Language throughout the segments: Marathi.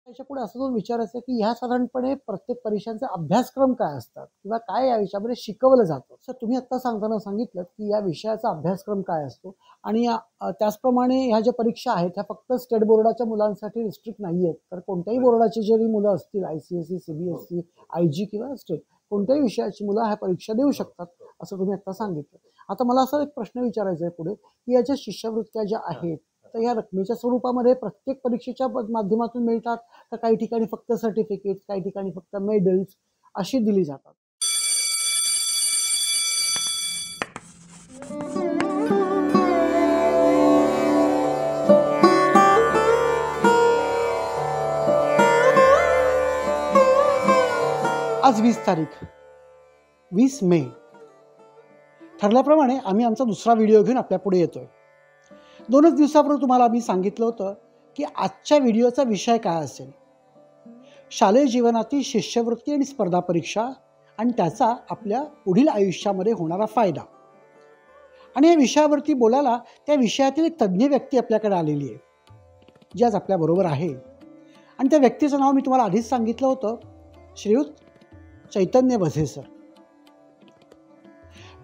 त्याच्यापुढे असं दोन विचारायचं आहे की ह्या साधारणपणे प्रत्येक परीक्षांचे अभ्यासक्रम काय असतात किंवा काय या विषयामध्ये शिकवलं जातं. सर तुम्ही आत्ता सांगताना सांगितलं की या विषयाचा अभ्यासक्रम काय असतो आणि त्याचप्रमाणे ह्या ज्या परीक्षा आहेत ह्या फक्त स्टेट बोर्डाच्या मुलांसाठी रिस्ट्रिक्ट नाही आहेत, तर कोणत्याही बोर्डाची जरी मुलं असतील ICSE, CBSE, IG किंवा स्टेट कोणत्याही विषयाची मुलं ह्या परीक्षा देऊ शकतात असं तुम्ही आत्ता सांगितलं. आता मला असा एक प्रश्न विचारायचा आहे पुढे की याच्या शिष्यवृत्त्या ज्या आहेत तर या रकमेच्या स्वरूपामध्ये प्रत्येक परीक्षेच्या माध्यमातून मिळतात तर काही ठिकाणी फक्त सर्टिफिकेट, काही ठिकाणी फक्त मेडल्स अशी दिली जातात. आज 20 तारीख 20 मे ठरल्याप्रमाणे आम्ही आमचा दुसरा व्हिडिओ घेऊन आपल्या पुढे येतोय. 2च दिवसापूर्वी तुम्हाला आम्ही सांगितलं होतं की आजच्या व्हिडिओचा विषय काय असेल. शालेय जीवनातील शिष्यवृत्ती आणि स्पर्धा परीक्षा आणि त्याचा आपल्या पुढील आयुष्यामध्ये होणारा फायदा. आणि या विषयावरती बोलायला त्या विषयातील एक तज्ज्ञ व्यक्ती आपल्याकडे आलेली आहे जी आज आपल्याबरोबर आहे. आणि त्या व्यक्तीचं नाव मी तुम्हाला आधीच सांगितलं होतं, श्रीयुत चैतन्य वझे सर.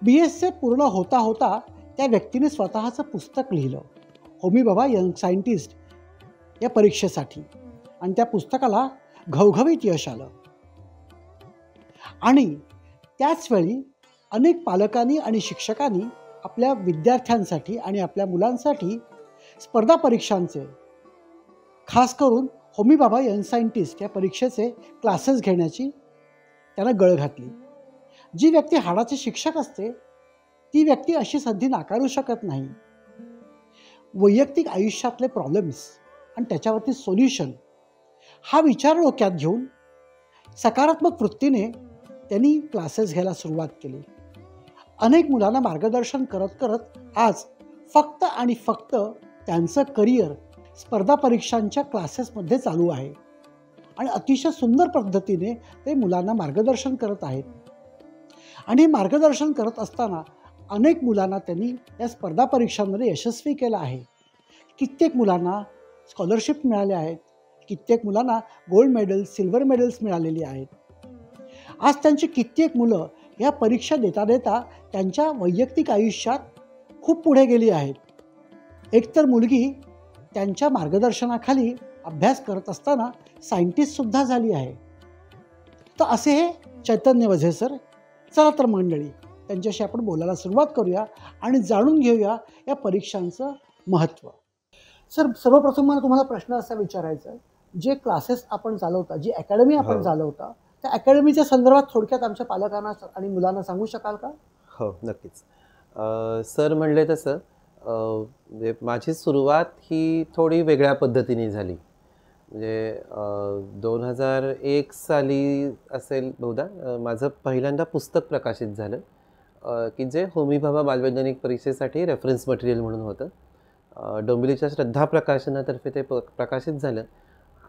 BSc पूर्ण होता होता त्या व्यक्तीने स्वतःचं पुस्तक लिहिलं, होमी भाभा यंग सायंटिस्ट या परीक्षेसाठी. आणि त्या पुस्तकाला घवघवीत यश आलं. आणि त्याचवेळी अनेक पालकांनी आणि शिक्षकांनी आपल्या विद्यार्थ्यांसाठी आणि आपल्या मुलांसाठी स्पर्धा परीक्षांचे, खास करून होमी भाभा यंग सायंटिस्ट या परीक्षेचे क्लासेस घेण्याची त्यांना गळ घातली. जी व्यक्ती हाडाचे शिक्षक असते ती व्यक्ती अशी संधी नाकारू शकत नाही. वैयक्तिक आयुष्यातले प्रॉब्लेम्स आणि त्याच्यावरती सोल्युशन हा विचार डोक्यात घेऊन सकारात्मक वृत्तीने त्यांनी क्लासेस घ्यायला सुरुवात केली. अनेक मुलांना मार्गदर्शन करत करत आज फक्त आणि फक्त त्यांचं करिअर स्पर्धा परीक्षांच्या क्लासेसमध्ये चालू आहे. आणि अतिशय सुंदर पद्धतीने ते मुलांना मार्गदर्शन करत आहेत. आणि हे मार्गदर्शन करत असताना अनेक मुलांना त्यांनी या स्पर्धा परीक्षांमध्ये यशस्वी केलं आहे. कित्येक मुलांना स्कॉलरशिप मिळाले आहेत, कित्येक मुलांना गोल्ड मेडल्स, सिल्वर मेडल्स मिळालेली आहेत. आज त्यांची कित्येक मुलं या परीक्षा देता देता त्यांच्या वैयक्तिक आयुष्यात खूप पुढे गेली आहेत. एकतर मुलगी त्यांच्या मार्गदर्शनाखाली अभ्यास करत असताना सायंटिस्टसुद्धा झाली आहे. तर असे हे चैतन्य वझे सर. चला तर मंडळी त्यांच्याशी आपण बोलायला सुरुवात करूया आणि जाणून घेऊया या परीक्षांचं महत्त्व. सर सर्वप्रथम मला तुम्हाला प्रश्न असा विचारायचा आहे, जे क्लासेस आपण चालवता, जी अकॅडमी आपण चालवता, त्या अकॅडमीच्या संदर्भात थोडक्यात आमच्या पालकांना आणि मुलांना सांगू शकाल का? हो नक्कीच. सर म्हणले तसं म्हणजे माझी सुरुवात ही थोडी वेगळ्या पद्धतीने झाली. म्हणजे 2001 साली असेल बहुधा माझं पहिल्यांदा पुस्तक प्रकाशित झालं की जे होमी भाभा बालवैज्ञानिक परीक्षेसाठी रेफरन्स मटेरियल म्हणून होतं. डोंबिवलीच्या श्रद्धा प्रकाशनातर्फे ते प्रकाशित झालं.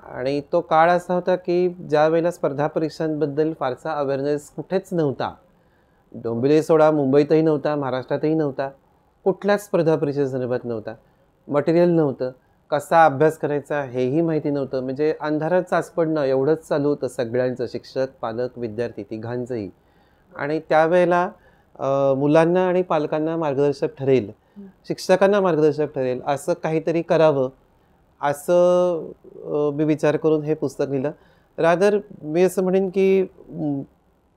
आणि तो काळ असा होता की ज्या वेळेला स्पर्धा परीक्षांबद्दल फारसा अवेअरनेस कुठेच नव्हता. डोंबिवली सोडा, मुंबईतही नव्हता, महाराष्ट्रातही नव्हता, कुठल्याच स्पर्धा परीक्षेसंदर्भात नव्हता. मटेरियल नव्हतं, कसा अभ्यास करायचा हेही माहिती नव्हतं. म्हणजे अंधारात चाचपडणं एवढंच चालू होतं सगळ्यांचं, शिक्षक, पालक, विद्यार्थी तिघांचंही. आणि त्यावेळेला मुलांना आणि पालकांना मार्गदर्शक ठरेल, शिक्षकांना मार्गदर्शक ठरेल असं काहीतरी करावं असं मी विचार करून हे पुस्तक लिहिलं. रादर मी असं म्हणेन की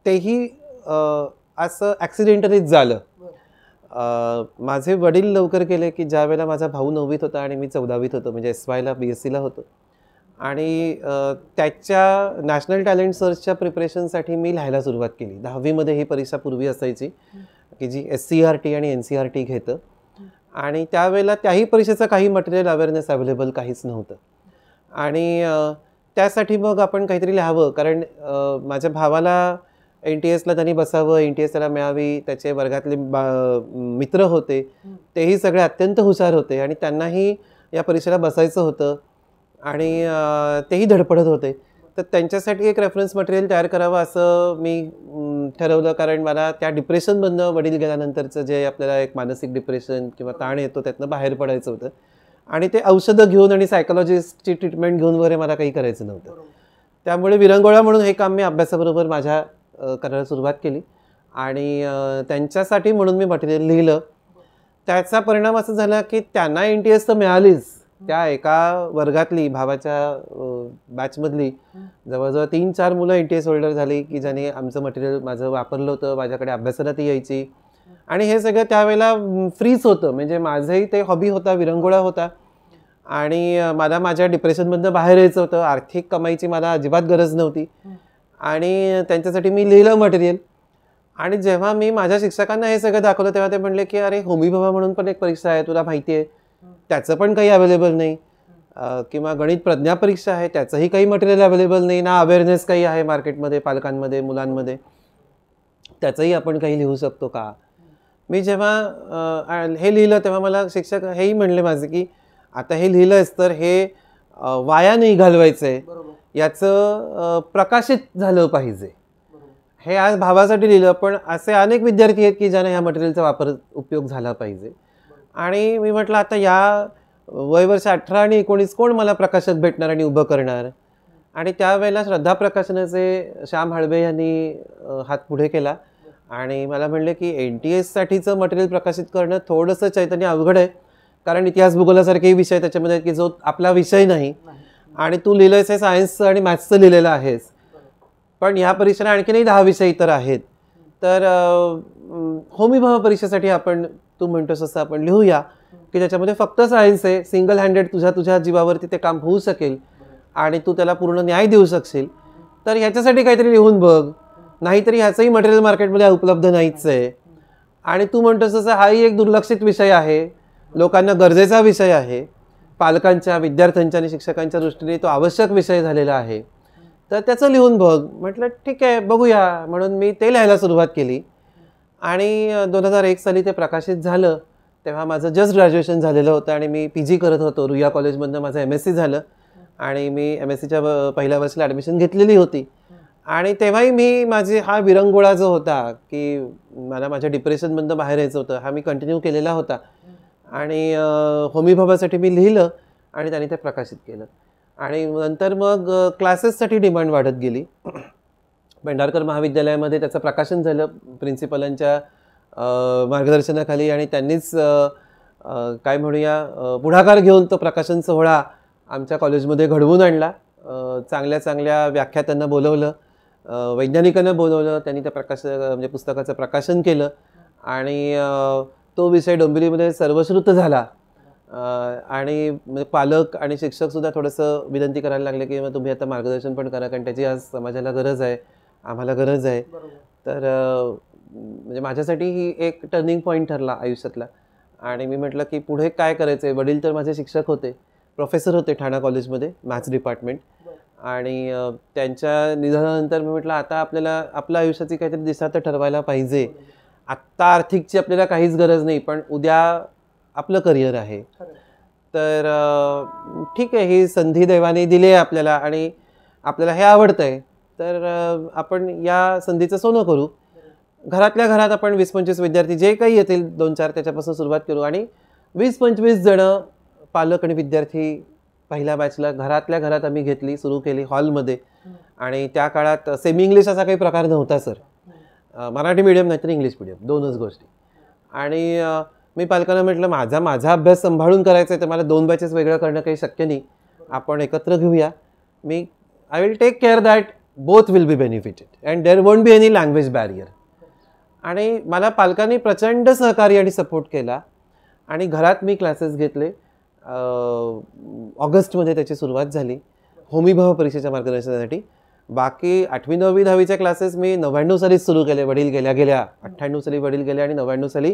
तेही असं ॲक्सिडेंटलीच झालं. माझे वडील लवकर गेले की ज्या वेळेला माझा भाऊ 9वीत होता आणि मी 14वीत होतो, म्हणजे SYला BScला होतो. आणि त्याच्या नॅशनल टॅलेंट सर्चच्या प्रिपरेशनसाठी मी लिहायला सुरुवात केली. 10वीमध्ये ही परीक्षा पूर्वी असायची की जी SCERT आणि NCERT घेतं. आणि त्यावेळेला त्याही परीक्षेचं काही मटेरियल अवेअरनेस अवेलेबल काहीच नव्हतं. आणि त्यासाठी मग आपण काहीतरी लिहावं, कारण माझ्या भावाला NTSला त्यांनी बसावं, NTS त्याला मिळावी, त्याचे वर्गातले मित्र होते, तेही सगळे अत्यंत हुशार होते आणि त्यांनाही या परीक्षेला बसायचं होतं आणि तेही धडपडत होते. तर त्यांच्यासाठी एक रेफरन्स मटेरियल तयार करावं असं मी ठरवलं, कारण मला त्या डिप्रेशनमधनं वडील गेल्यानंतरचं जे आपल्याला एक मानसिक डिप्रेशन किंवा ताण येतो त्यातनं बाहेर पडायचं होतं. आणि ते औषधं घेऊन आणि सायकोलॉजिस्टची ट्रीटमेंट घेऊन वगैरे मला काही करायचं नव्हतं. त्यामुळे विरंगुळा म्हणून हे काम मी अभ्यासाबरोबर माझ्या करायला सुरुवात केली आणि त्यांच्यासाठी म्हणून मी मटेरियल लिहिलं. त्याचा परिणाम असा झाला की त्यांना NTS तर मिळालीच. त्या एका वर्गातली भावाच्या बॅचमधली जवळजवळ 3-4 मुलं NTS होल्डर झाली की ज्याने आमचं मटेरियल माझं वापरलं होतं. माझ्याकडे अभ्यासाला ती यायची आणि हे सगळं त्यावेळेला फ्रीच होतं. म्हणजे माझंही ते हॉबी होता, विरंगुळा होता आणि मला माझ्या डिप्रेशनमधनं बाहेर यायचं होतं. आर्थिक कमाईची मला अजिबात गरज नव्हती आणि त्यांच्यासाठी मी लिहिलं मटेरियल. आणि जेव्हा मी माझ्या शिक्षकांना हे सगळं दाखवलं तेव्हा ते म्हणले की अरे होमी भाभा म्हणून पण एक परीक्षा आहे, तुला माहिती आहे, त्याचं पण काही अवेलेबल नाही. किंवा गणित प्रज्ञा परीक्षा आहे, त्याचंही काही मटेरियल अवेलेबल नाही ना. अवेअरनेस काही आहे मार्केटमध्ये, पालकांमध्ये, मुलांमध्ये, त्याचंही आपण काही लिहू शकतो का. मी जेव्हा हे लिहिलं तेव्हा मला शिक्षक हेही म्हणले माझे की आता हे लिहिलंयस तर हे वाया नाही घालवायचं आहे, याचं प्रकाशित झालं पाहिजे. हे आज भावासाठी लिहिलं, पण असे अनेक विद्यार्थी आहेत की ज्यांना ह्या मटेरियलचा उपयोग झाला पाहिजे. आणि मी म्हटलं आता या वय वर्ष 18 आणि 19 कोण मला प्रकाशक भेटणार आणि उभं करणार. आणि त्यावेळेला श्रद्धा प्रकाशनाचे श्याम हळबे यांनी हात पुढे केला आणि मला म्हणले की NTS साठीचं मटेरियल प्रकाशित करणं थोडंसं चैतन्य अवघड आहे, कारण इतिहास भूगोलासारखेही विषय त्याच्यामध्ये की जो आपला विषय नाही आणि तू लिहिलंयस हे सायन्सचं आणि मॅथ्सचं लिहिलेलं आहेस, पण ह्या परीक्षेला आणखीनही 10 विषय इतर आहेत. तर होमी भाभा परीक्षेसाठी आपण तू म्हणतोस असं आपण लिहूया की त्याच्यामध्ये फक्त सायन्स आहे, सिंगल हँडेड तुझ्या जीवावरती ते काम होऊ शकेल आणि तू त्याला पूर्ण न्याय देऊ शकशील. तर ह्याच्यासाठी काहीतरी लिहून बघ, नाहीतरी ह्याचंही मटेरियल मार्केटमध्ये उपलब्ध नाहीच आहे. आणि तू म्हणतोस तसं हाही एक दुर्लक्षित विषय आहे, लोकांना गरजेचा विषय आहे, पालकांच्या, विद्यार्थ्यांच्या आणि शिक्षकांच्या दृष्टीने तो आवश्यक विषय झालेला आहे, तर त्याचं लिहून बघ. म्हटलं ठीक आहे बघूया, म्हणून मी ते लिहायला सुरुवात केली. आणि 2001 साली ते प्रकाशित झालं. तेव्हा माझं जस्ट ग्रॅज्युएशन झालेलं होतं आणि मी PG करत होतो. रुईया कॉलेजमधनं माझं MSc झालं आणि मी MScच्या पहिल्या वर्षाला ॲडमिशन घेतलेली होती. आणि तेव्हाही मी माझी हा विरंगुळा जो होता की मला माझ्या डिप्रेशनमधनं बाहेर यायचं होतं, हा मी कंटिन्यू केलेला होता. आणि होमी भाभासाठी मी लिहिलं आणि त्यांनी ते प्रकाशित केलं. आणि नंतर मग क्लासेससाठी डिमांड वाढत गेली. पेंढारकर महाविद्यालयामध्ये त्याचं प्रकाशन झालं प्रिन्सिपलांच्या मार्गदर्शनाखाली आणि त्यांनीच काय म्हणूया पुढाकार घेऊन तो प्रकाशन सोहळा आमच्या कॉलेजमध्ये घडवून आणला. चांगल्या चांगल्या व्याख्यात्यांना बोलवलं, वैज्ञानिकांना बोलवलं, त्यांनी त्या म्हणजे पुस्तकाचं प्रकाशन केलं आणि तो विषय डोंबिवलीमध्ये सर्वश्रुत झाला. आणि पालक आणि शिक्षकसुद्धा थोडंसं विनंती करायला लागले की मग तुम्ही आता मार्गदर्शन पण करा, कारण त्याची आज समाजाला गरज आहे, आम्हाला गरज आहे. तर म्हणजे माझ्यासाठी ही एक टर्निंग पॉईंट ठरला आयुष्यातला. आणि मी म्हटलं की पुढे काय करायचं आहे. वडील तर माझे शिक्षक होते, प्रोफेसर होते ठाणा कॉलेजमध्ये मॅथ्स डिपार्टमेंट. आणि त्यांच्या निधनानंतर मी म्हटलं आता आपल्याला आपल्या आयुष्याची काहीतरी दिशा तर ठरवायला पाहिजे. आत्ता आर्थिकची आपल्याला काहीच गरज नाही, पण उद्या आपलं करिअर आहे. तर ठीक आहे, ही संधी देवाने दिली आहे आपल्याला आणि आपल्याला हे आवडतं आहे, तर आपण या संधीचं सोनं करू. घरातल्या घरात आपण 20-25 विद्यार्थी जे काही येतील 2-4 त्याच्यापासून सुरुवात करू. आणि 20-25 जणं पालक आणि विद्यार्थी पहिल्या बॅचला घरातल्या घरात आम्ही घेतली, सुरू केली हॉलमध्ये. आणि त्या काळात सेमी इंग्लिश असा काही प्रकार नव्हता सर, मराठी मीडियम नाहीतर इंग्लिश मीडियम, दोनच गोष्टी. आणि मी पालकांना म्हटलं माझा अभ्यास सांभाळून करायचा आहे, तर मला 2 बॅचेस वेगळं करणं काही शक्य नाही, आपण एकत्र घेऊया. I will take care that both will be benefited and there won't be any language barrier. आणि मला पालकांनी प्रचंड सहकार्य आणि सपोर्ट केला आणि घरात मी क्लासेस घेतले. ऑगस्टमध्ये त्याची सुरुवात झाली होमी भाभा परीक्षेच्या मार्गदर्शनासाठी. बाकी 8वी 9वी 10वीचे क्लासेस मी 99 सालीच सुरू केले. वडील गेल्या 98 साली वडील गेले आणि 99 साली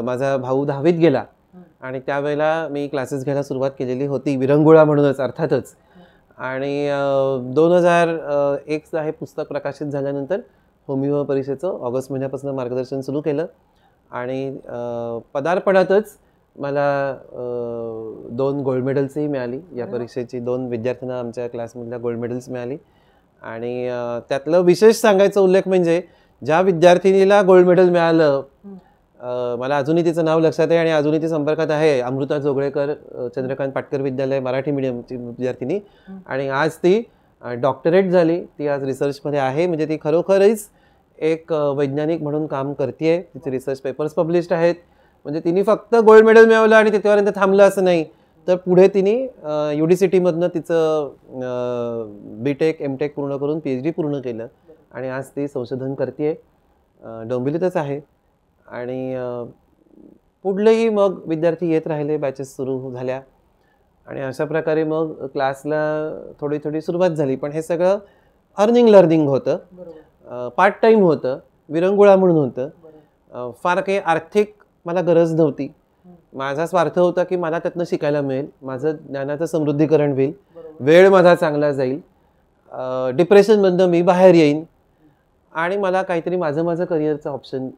माझा भाऊ 10वीत गेला. आणि त्यावेळेला मी क्लासेस घ्यायला सुरुवात केलेली होती, विरंगुळा म्हणूनच अर्थातच. आणि 2001चं हे पुस्तक प्रकाशित झाल्यानंतर होमी भाभा परीक्षेचं ऑगस्ट महिन्यापासून मार्गदर्शन सुरू केलं. आणि पदार्पणातच मला 2 गोल्ड मेडल्सही मिळाली. या परीक्षेची 2 विद्यार्थ्यांना आमच्या क्लासमधल्या गोल्ड मेडल्स मिळाली. आणि त्यातलं विशेष सांगायचं उल्लेख म्हणजे ज्या विद्यार्थिनीला गोल्ड मेडल मिळालं मला अजूनही तिचं नाव लक्षात आहे आणि अजूनही ती संपर्कात आहे. अमृता जोगळेकर, चंद्रकांत पाटकर विद्यालय, मराठी मीडियमची विद्यार्थिनी. आणि आज ती डॉक्टरेट झाली. ती आज रिसर्चमध्ये आहे. म्हणजे ती खरोखरच एक वैज्ञानिक म्हणून काम करते. तिचे रिसर्च पेपर्स पब्लिश्ड आहेत. म्हणजे तिने फक्त गोल्ड मेडल मिळवलं आणि तिथपर्यंत थांबलं असं नाही, तर पुढे तिने UDCTमधनं तिचं BTech MTech पूर्ण करून PhD पूर्ण केलं आणि आज ती संशोधन करते. डोंबिवलीतच आहे. आणि पुढलेही मग विद्यार्थी येत राहिले, बॅचेस सुरू झाल्या आणि अशा प्रकारे मग क्लासला थोडी थोडी सुरुवात झाली. पण हे सगळं अर्निंग लर्निंग होतं, पार्ट टाईम होतं, विरंगुळा म्हणून होतं. फार काही आर्थिक मला गरज नव्हती. माझा स्वार्थ होता की मला त्यातनं शिकायला मिळेल, माझं ज्ञानाचं समृद्धीकरण होईल, वेळ माझा चांगला जाईल, डिप्रेशनमधनं मी बाहेर येईन आणि मला काहीतरी माझं करिअरचं ऑप्शन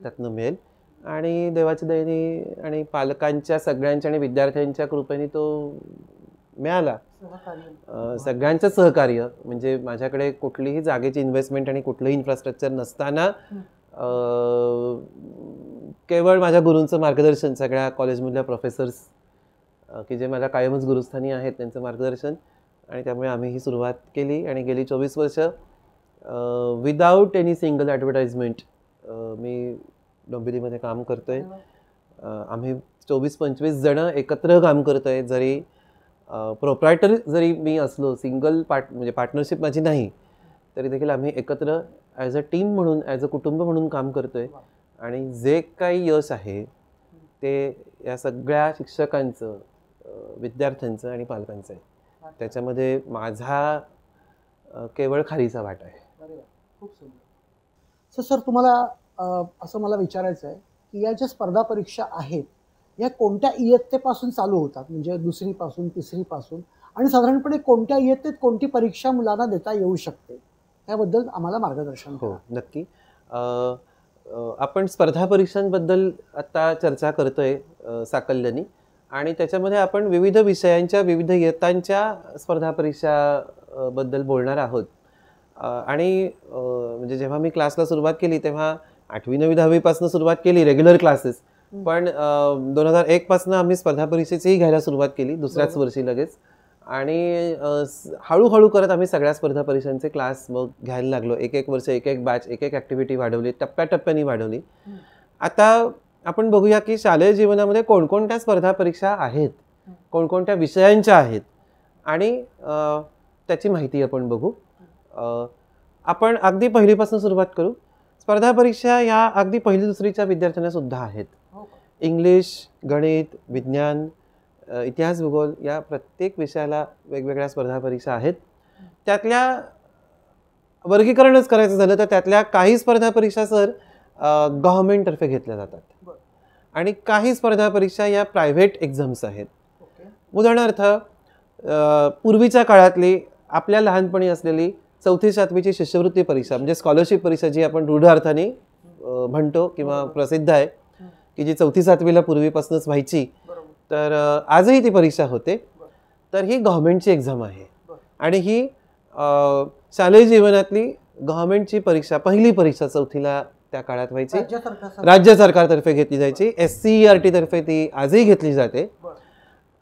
त्यातनं मिळेल. आणि देवाच्या दयेने आणि पालकांच्या सगळ्यांच्या आणि विद्यार्थ्यांच्या कृपेने तो मिळाला. सगळ्यांचं सहकार्य, म्हणजे माझ्याकडे कुठलीही जागेची इन्व्हेस्टमेंट आणि कुठलंही इन्फ्रास्ट्रक्चर नसताना केवळ माझ्या गुरूंचं मार्गदर्शन, सगळ्या कॉलेजमधल्या प्रोफेसर्स की जे मला कायमच गुरुस्थानी आहेत त्यांचं मार्गदर्शन, आणि त्यामुळे आम्ही ही सुरुवात केली. आणि गेली 24 वर्ष विदाऊट एनी सिंगल ॲडव्हर्टाइजमेंट मी डोंबिवलीमध्ये काम करतोय. आम्ही 24-25 जणं एकत्र काम करतोय. जरी प्रोप्रायटर जरी मी असलो, सिंगल म्हणजे पार्टनरशिप माझी नाही, तरी देखील आम्ही एकत्र ॲज अ टीम म्हणून, ॲज अ कुटुंब म्हणून काम करतोय. आणि जे काही यश आहे ते या सगळ्या शिक्षकांचं, विद्यार्थ्यांचं आणि पालकांचं आहे. त्याच्यामध्ये माझा केवळ खारीचा वाटा आहे. खूप सुंदर. सर तुम्हाला असं मला विचारायचं आहे की या ज्या स्पर्धा परीक्षा आहेत या कोणत्या इयत्तेपासून चालू होतात, म्हणजे 2री पासून 3री पासून, आणि साधारणपणे कोणत्या इयत्तेत कोणती परीक्षा मुलांना देता येऊ शकते, त्याबद्दल आम्हाला मार्गदर्शन करा. हो, नक्की. आपण स्पर्धा परीक्षांबद्दल आता चर्चा करतोय साकल्याने, आणि त्याच्यामध्ये आपण विविध विषयांच्या, विविध इयत्तांच्या स्पर्धा परीक्षाबद्दल बोलणार आहोत. आणि म्हणजे जेव्हा मी क्लासला सुरुवात केली तेव्हा 8वी 9वी 10वी पासून सुरुवात केली रेग्युलर क्लासेस, पण 2001 पासून आम्ही स्पर्धा परीक्षेचीही घ्यायला सुरुवात केली दुसऱ्याच वर्षी लगेच. आणि हळूहळू करत आम्ही सगळ्या स्पर्धा परीक्षांचे क्लास मग घ्यायला लागलो. एक वर्ष, एक बॅच, एक ॲक्टिव्हिटी वाढवली, टप्प्याटप्प्याने वाढवली. आता आपण बघूया की शालेय जीवनामध्ये कोणकोणत्या स्पर्धा परीक्षा आहेत, कोणकोणत्या विषयांच्या आहेत, आणि त्याची माहिती आपण बघू. आपण अगदी पहिलीपासून सुरुवात करू. स्पर्धा परीक्षा या अगदी 1ली 2रीच्या विद्यार्थ्यांना सुद्धा आहेत. इंग्लिश, गणित, विज्ञान, इतिहास, भूगोल या प्रत्येक विषयाला वेगवेगळ्या स्पर्धा परीक्षा आहेत. त्यातल्या वर्गीकरणच करायचं झालं तर त्यातल्या काही स्पर्धा परीक्षा सर गव्हर्नमेंटतर्फे घेतल्या जातात आणि काही स्पर्धा परीक्षा या प्रायव्हेट एक्झाम्स आहेत. उदाहरणार्थ पूर्वीच्या काळातली आपल्या लहानपणी असलेली 4थी-7वीची शिष्यवृत्ती परीक्षा, म्हणजे स्कॉलरशिप परीक्षा जी आपण रूढ अर्थाने म्हणतो किंवा प्रसिद्ध आहे, की जी 4थी-7वीला पूर्वीपासूनच व्हायची, तर आजही ती परीक्षा होते. तर ही गव्हर्नमेंटची एक्झाम आहे आणि ही शालेय जीवनातली गव्हर्नमेंटची परीक्षा, पहिली परीक्षा 4थीला त्या काळात व्हायची, राज्य सरकारतर्फे घेतली जायची. SCERT तर्फे ती आजही घेतली जाते.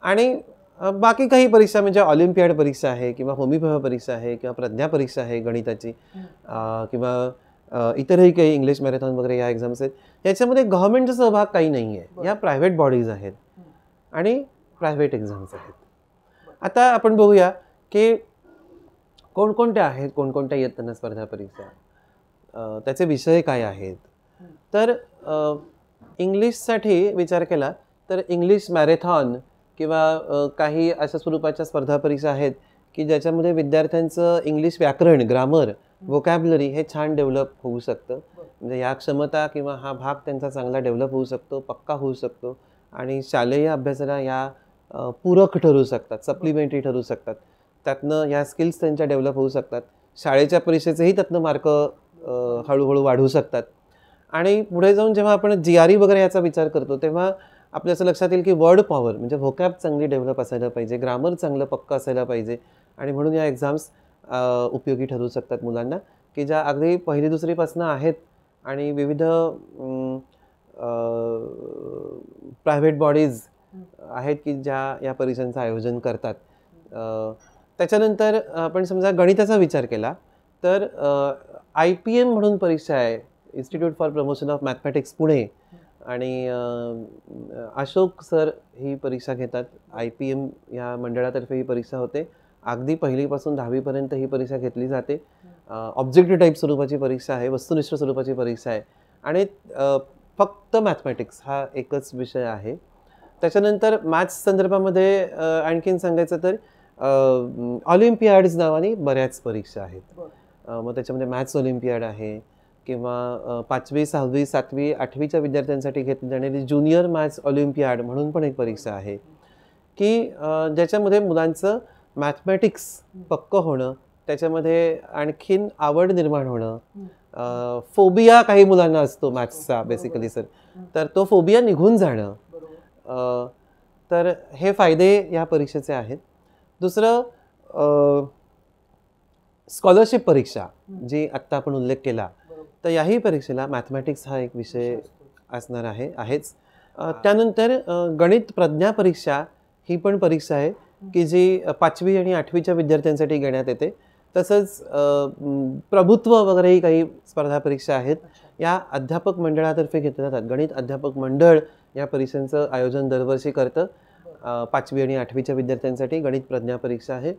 आणि बाकी काही परीक्षा म्हणजे ऑलिम्पियाड परीक्षा आहे किंवा होमीभाभा परीक्षा आहे किंवा प्रज्ञा परीक्षा आहे गणिताची, किंवा इतरही काही इंग्लिश मॅरेथॉन वगैरे या एक्झाम्स आहेत. याच्यामध्ये गव्हर्नमेंटचा सहभाग काही नाही आहे. या प्रायव्हेट बॉडीज आहेत आणि प्रायव्हेट एक्झाम्स आहेत. आता आपण बघूया की कोणकोणत्या आहेत, कोणकोणत्या इयत्तांना स्पर्धा परीक्षा, त्याचे विषय काय आहेत. तर इंग्लिशसाठी विचार केला तर इंग्लिश मॅरेथॉन किंवा काही अशा स्वरूपाच्या स्पर्धा परीक्षा आहेत की ज्याच्यामध्ये विद्यार्थ्यांचं इंग्लिश व्याकरण, ग्रामर, व्होकॅब्युलरी हे छान डेव्हलप होऊ शकतं. म्हणजे या क्षमता किंवा हा भाग त्यांचा चांगला डेव्हलप होऊ शकतो, पक्का होऊ शकतो आणि शालेय अभ्यासाला या पूरक ठरू शकतात, सप्लिमेंटरी ठरू शकतात. त्यातनं या स्किल्स त्यांच्या डेव्हलप होऊ शकतात. शाळेच्या परीक्षेचेही त्यातनं मार्क हळूहळू वाढू शकतात. आणि पुढे जाऊन जेव्हा आपण GRE वगैरे याचा विचार करतो तेव्हा आपल्या असं लक्षात येईल की वर्ड पॉवर म्हणजे व्होकॅब चांगली डेव्हलप असायला पाहिजे, ग्रामर चांगलं पक्का असायला पाहिजे. आणि म्हणून या एक्झाम्स उपयोगी ठरू शकतात मुलांना, की ज्या अगदी 1ली 2रीपासून आहेत आणि विविध प्रायव्हेट बॉडीज आहेत की ज्या या परीक्षांचं आयोजन करतात. त्याच्यानंतर आपण समजा गणिताचा विचार केला तर IPM म्हणून परीक्षा आहे, institute for promotion of mathematics Pune, आणि अशोक सर ही परीक्षा घेतात. IPM या मंडळातर्फे ही परीक्षा होते. अगदी पहिलीपासून 10वीपर्यंत ही परीक्षा घेतली जाते. ऑब्जेक्टिव्ह टाईप स्वरूपाची परीक्षा आहे, वस्तुनिष्ठ स्वरूपाची परीक्षा आहे, आणि फक्त मॅथमॅटिक्स हा एकच विषय आहे. त्याच्यानंतर मॅथ्स संदर्भामध्ये आणखीन सांगायचं तर ऑलिम्पियाड्स नावाने बऱ्याच परीक्षा आहेत. मग त्याच्यामध्ये मॅथ्स ऑलिम्पियाड आहे, किंवा 5वी 6वी 7वी 8वीच्या विद्यार्थ्यांसाठी घेतली जाणारी ज्युनियर मॅथ्स ऑलिम्पियाड म्हणून पण एक परीक्षा आहे की ज्याच्यामध्ये मुलांचं मॅथमॅटिक्स पक्कं होणं, त्याच्यामध्ये आणखीन आवड निर्माण होणं. फोबिया काही मुलांना असतो मॅथ्सचा बेसिकली सर, तर तो फोबिया निघून जाणं. तर हे फायदे या परीक्षेचे आहेत. दुसरं स्कॉलरशिप परीक्षा जी आत्ता आपण उल्लेख केला, तर याही परीक्षेला मॅथमॅटिक्स हा एक विषय असणार आहेच. त्यानंतर गणित प्रज्ञा परीक्षा ही पण परीक्षा आहे की जी 5वी आणि 8वीच्या विद्यार्थ्यांसाठी घेण्यात येते. तसंच प्रभुत्व वगैरेही काही स्पर्धा परीक्षा आहेत, या अध्यापक मंडळातर्फे घेतल्या जातात. गणित अध्यापक मंडळ या परीक्षांचं आयोजन दरवर्षी करतं. 5वी आणि 8वीच्या विद्यार्थ्यांसाठी गणित प्रज्ञा परीक्षा आहे.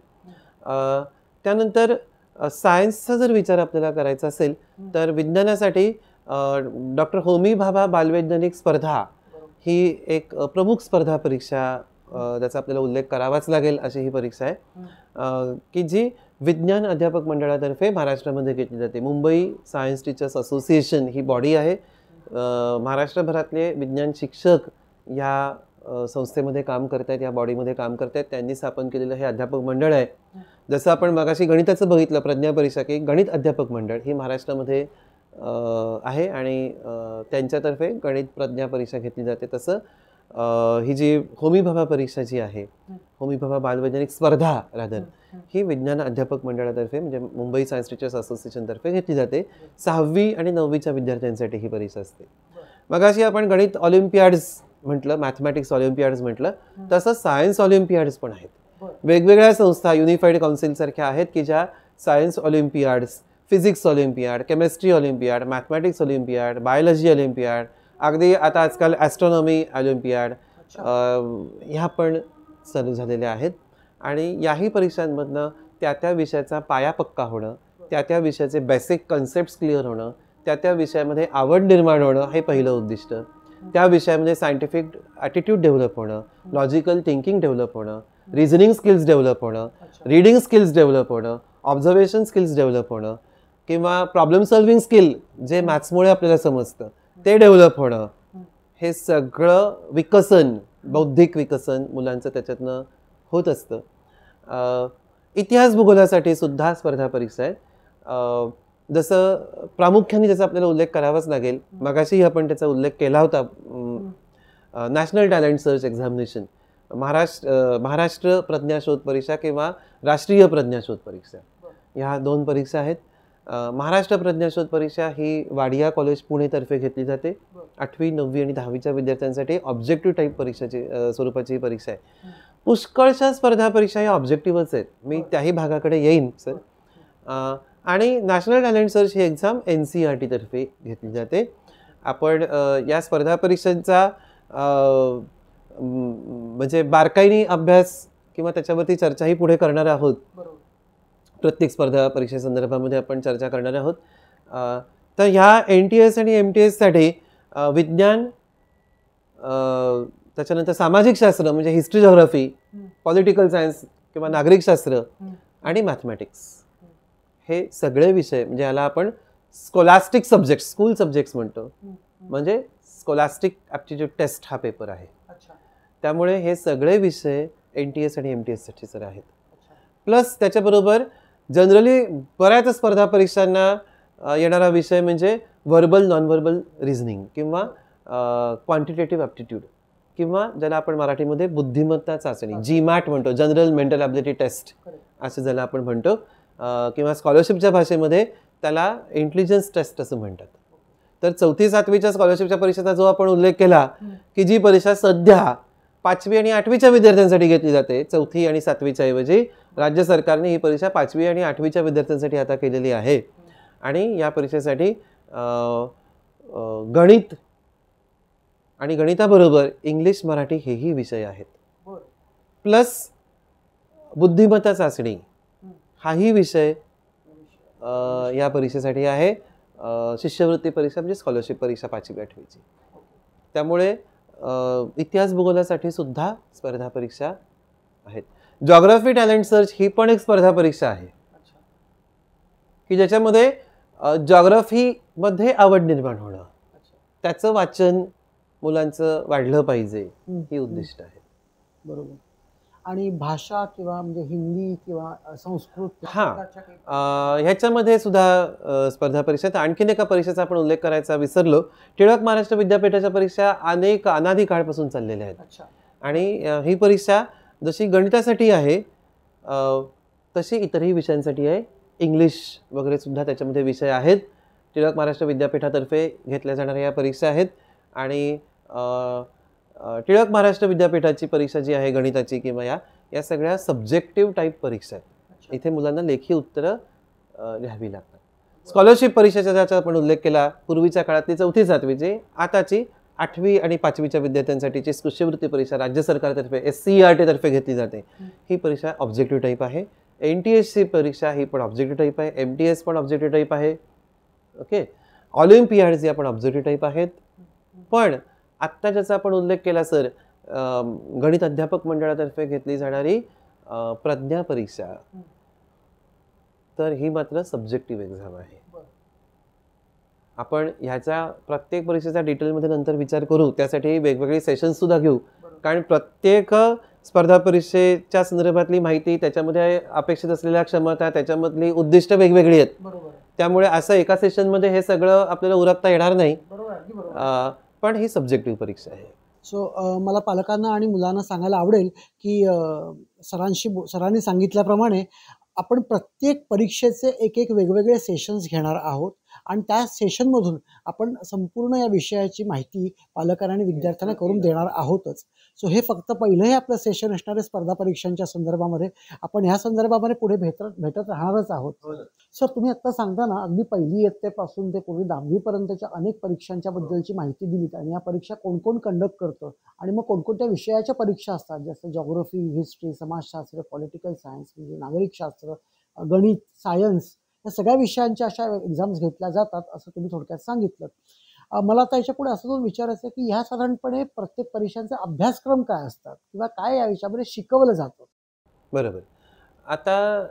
त्यानंतर सायन्सचा जर विचार आपल्याला करायचा असेल तर विज्ञानासाठी डॉक्टर होमी भाभा बालवैज्ञानिक स्पर्धा ही एक प्रमुख स्पर्धा परीक्षा, त्याचा आपल्याला उल्लेख करावाच लागेल अशी ही परीक्षा आहे की जी विज्ञान अध्यापक मंडळातर्फे महाराष्ट्रामध्ये घेतली जाते. मुंबई सायन्स टीचर्स असोसिएशन ही बॉडी आहे. महाराष्ट्रभरातले विज्ञान शिक्षक या संस्थेमध्ये काम करत आहेत, या बॉडीमध्ये काम करत आहेत. त्यांनी स्थापन केलेलं हे अध्यापक मंडळ आहे. जसं आपण मगाशी गणिताचं बघितलं प्रज्ञा परीक्षा की गणित अध्यापक मंडळ ही महाराष्ट्रामध्ये आहे, आणि त्यांच्यातर्फे गणित प्रज्ञा परीक्षा घेतली जाते. तसं ही जी होमी भाभा परीक्षा जी आहे, होमी भाभा बालवैज्ञानिक स्पर्धा रादर, ही विज्ञान अध्यापक मंडळातर्फे म्हणजे मुंबई सायन्स टीचर्स असोसिएशनतर्फे घेतली जाते. 6वी आणि 9वीच्या विद्यार्थ्यांसाठी ही परीक्षा असते. मगाशी आपण गणित ऑलिम्पियाड्स म्हटलं, मॅथमॅटिक्स ऑलिम्पियाड्स म्हटलं, तसं सायन्स ऑलिम्पियाड्स पण आहेत. वेगवेगळ्या संस्था युनिफाईड काउन्सिल सारख्या आहेत की ज्या science olympiads, physics olympiad, chemistry olympiad, mathematics olympiad, biology olympiad, अगदी आता आजकाल ॲस्ट्रॉनॉमी ऑलिम्पियाड ह्या पण चालू झालेल्या आहेत. आणि याही परीक्षांमधनं त्या विषयाचा पाया पक्का होणं, त्या विषयाचे बेसिक कन्सेप्ट्स क्लिअर होणं, त्या विषयामध्ये आवड निर्माण होणं हे पहिलं उद्दिष्ट. त्या विषयामध्ये सायंटिफिक ॲटिट्यूड डेव्हलप होणं, लॉजिकल थिंकिंग डेव्हलप होणं, रिझनिंग स्किल्स डेव्हलप होणं, रीडिंग स्किल्स डेव्हलप होणं, ऑब्झर्वेशन स्किल्स डेव्हलप होणं, किंवा प्रॉब्लेम सॉल्विंग स्किल जे मॅथ्समुळे आपल्याला समजतं ते डेव्हलप होणं, हे सगळं विकसन, बौद्धिक विकसन मुलांचं त्याच्यातनं होत असतं. इतिहास भूगोलासाठी सुद्धा स्पर्धा परीक्षा आहेत. जसं प्रामुख्याने ज्याचा आपल्याला उल्लेख करावाच लागेल, मगाशीही आपण त्याचा उल्लेख केला होता, national talent search examination, Maharashtra प्रज्ञाशोध परीक्षा किंवा राष्ट्रीय प्रज्ञाशोध परीक्षा, ह्या 2 परीक्षा आहेत. महाराष्ट्र प्रज्ञाशोध परीक्षा ही वाडिया कॉलेज पुणेतर्फे घेतली जाते. 8वी 9वी आणि 10वीच्या विद्यार्थ्यांसाठी ऑब्जेक्टिव्ह टाईप परीक्षाची स्वरूपाची ही परीक्षा आहे. पुष्कळशा स्पर्धा परीक्षा या ऑब्जेक्टिव्हच आहेत, मी त्याही भागाकडे येईन सर. आणि नॅशनल टॅलेंट सर्च ही एक्झाम NCERT तर्फे घेतली जाते. आपण या स्पर्धा परीक्षांचा म्हणजे बारकाईने अभ्यास किंवा त्याच्यावरती चर्चाही पुढे करणार आहोत. प्रत्येक स्पर्धा परीक्षेसंदर्भामध्ये आपण चर्चा करणार आहोत. तर ह्या NTS आणि MTS साठी विज्ञान, त्याच्यानंतर सामाजिक शास्त्र म्हणजे हिस्ट्री जिओग्राफी, पॉलिटिकल सायन्स किंवा नागरिकशास्त्र आणि मॅथमॅटिक्स हे सगळे विषय म्हणजे याला आपण स्कॉलास्टिक सब्जेक्ट, स्कूल सब्जेक्ट्स म्हणतो. म्हणजे स्कॉलास्टिक ॲप्टिट्यूड टेस्ट हा पेपर आहे. त्यामुळे हे सगळे विषय NTS आणि MTS साठी सर आहेत. प्लस त्याच्याबरोबर जनरली बऱ्याच स्पर्धा परीक्षांना येणारा विषय म्हणजे व्हर्बल नॉन व्हर्बल रिझनिंग किंवा क्वांटिटेटिव्ह ॲप्टिट्यूड, किंवा ज्याला आपण मराठीमध्ये बुद्धिमत्ता चाचणी, GMAT म्हणतो, जनरल मेंटल ॲबिलिटी टेस्ट असं ज्याला आपण म्हणतो, किंवा स्कॉलरशिपच्या भाषेमध्ये त्याला इंटेलिजन्स टेस्ट असं म्हणतात. तर 4वी-7वीच्या स्कॉलरशिपच्या परीक्षेचा जो आपण उल्लेख केला की जी परीक्षा सध्या 5वी आणि 8वीच्या विद्यार्थ्यांसाठी घेतली जाते, 4थी आणि 7वीच्या ऐवजी राज्य सरकारने ही परीक्षा 5वी आणि 8वीच्या विद्यार्थ्यांसाठी आता केलेली आहे. आणि या परीक्षेसाठी गणित आणि गणिताबरोबर इंग्लिश मराठी हेही विषय आहेत, प्लस बुद्धिमत्ता चाचणी हाही विषय या परीक्षेसाठी आहे. शिष्यवृत्ती परीक्षा म्हणजे स्कॉलरशिप परीक्षा 5वी-8वीची. त्यामुळे इतिहास भूगोलासाठी सुद्धा स्पर्धा परीक्षा आहेत. जॉग्राफी टॅलेंट सर्च ही पण एक स्पर्धा परीक्षा आहे की ज्याच्यामध्ये जॉग्राफीमध्ये आवड निर्माण होणं, त्याचं वाचन मुलांचं वाढलं पाहिजे, ही उद्दिष्ट आहे. बरोबर. आणि भाषा किंवा म्हणजे हिंदी किंवा संस्कृत ह्याच्यामध्ये सुद्धा स्पर्धा परीक्षा. आणखीन एका परीक्षेचा आपण उल्लेख करायचा विसरलो. टिळक महाराष्ट्र विद्यापीठाच्या परीक्षा अनादी काळापासून चाललेल्या आहेत. आणि ही परीक्षा जशी गणितासाठी आहे तशी इतरही विषयांसाठी आहे. इंग्लिश वगैरे सुद्धा त्याच्यामध्ये विषय आहेत. टिळक महाराष्ट्र विद्यापीठातर्फे घेतल्या जाणाऱ्या या परीक्षा आहेत. आणि टिळक महाराष्ट्र विद्यापीठाची परीक्षा जी आहे गणिताची किंवा या सगळ्या सब्जेक्टिव्ह टाईप परीक्षा आहेत. इथे मुलांना लेखी उत्तरं लिहावी लागतात. स्कॉलरशिप परीक्षेचा ज्याचा आपण उल्लेख केला, पूर्वीच्या काळातली 4थी-7वीची, आताची 8वी आणि 5वीच्या विद्यार्थ्यांसाठीची शिष्यवृत्ती परीक्षा राज्य सरकारतर्फे SCERT तर्फे घेतली जाते. ही परीक्षा ऑब्जेक्टिव्ह टाईप आहे. NTSची परीक्षा ही पण ऑब्जेक्टिव्ह टाईप आहे. MTS पण ऑब्जेक्टिव्ह टाईप आहे. ओके. ऑलिम्पियाड्स या पण ऑब्जेक्टिव्ह टाईप आहेत. पण आत्ता ज्याचा आपण उल्लेख केला सर, गणित अध्यापक मंडळातर्फे घेतली जाणारी प्रज्ञा परीक्षा, तर ही मात्र सब्जेक्टिव्ह एक्झाम आहे. आपण ह्याच्या प्रत्येक परीक्षेचा डिटेलमध्ये नंतर विचार करू. त्यासाठी वेगवेगळे सेशन्स सुद्धा घेऊ, कारण प्रत्येक स्पर्धा परीक्षेच्या संदर्भातली माहिती, त्याच्यामध्ये अपेक्षित असलेल्या क्षमता, त्याच्यामधली उद्दिष्ट वेगवेगळी आहेत. त्यामुळे असं एका सेशनमध्ये हे सगळं आपल्याला उरकता येणार नाही. पण ही सब्जेक्टिव्ह परीक्षा आहे. सो मला पालकांना आणि मुलांना सांगायला आवडेल की सरांनी सांगितल्याप्रमाणे आपण प्रत्येक परीक्षेचे एक वेगवेगळे सेशन्स घेणार आहोत आणि त्या सेशनमधून आपण संपूर्ण या विषयाची माहिती पालकांना आणि विद्यार्थ्यांना करून देणार आहोतच. सो हे फक्त पहिलं हे आपलं सेशन असणार आहे स्पर्धा परीक्षांच्या संदर्भामध्ये. आपण ह्या संदर्भामध्ये पुढे भेटत राहणारच आहोत. सर, तुम्ही आत्ता सांगताना अगदी पहिली इयत्तेपासून ते पूर्वी 10वीपर्यंतच्या अनेक परीक्षांच्या बद्दलची माहिती दिलीत आणि या परीक्षा कोण कोण कंडक्ट करतं आणि मग कोणकोणत्या विषयाच्या परीक्षा असतात, जसं जॉग्राफी, हिस्ट्री, समाजशास्त्र, पॉलिटिकल सायन्स म्हणजे नागरिकशास्त्र, गणित, सायन्स, या सगळ्या विषयांच्या अशा एक्झाम्स घेतल्या जातात असं तुम्ही थोडक्यात सांगितलं. मला आता याच्या पुढे असं दोन विचारायचं आहे की ह्या साधारणपणे प्रत्येक परीक्षांचे अभ्यासक्रम काय असतात किंवा काय या विषयामध्ये शिकवलं जातं? बरोबर. आता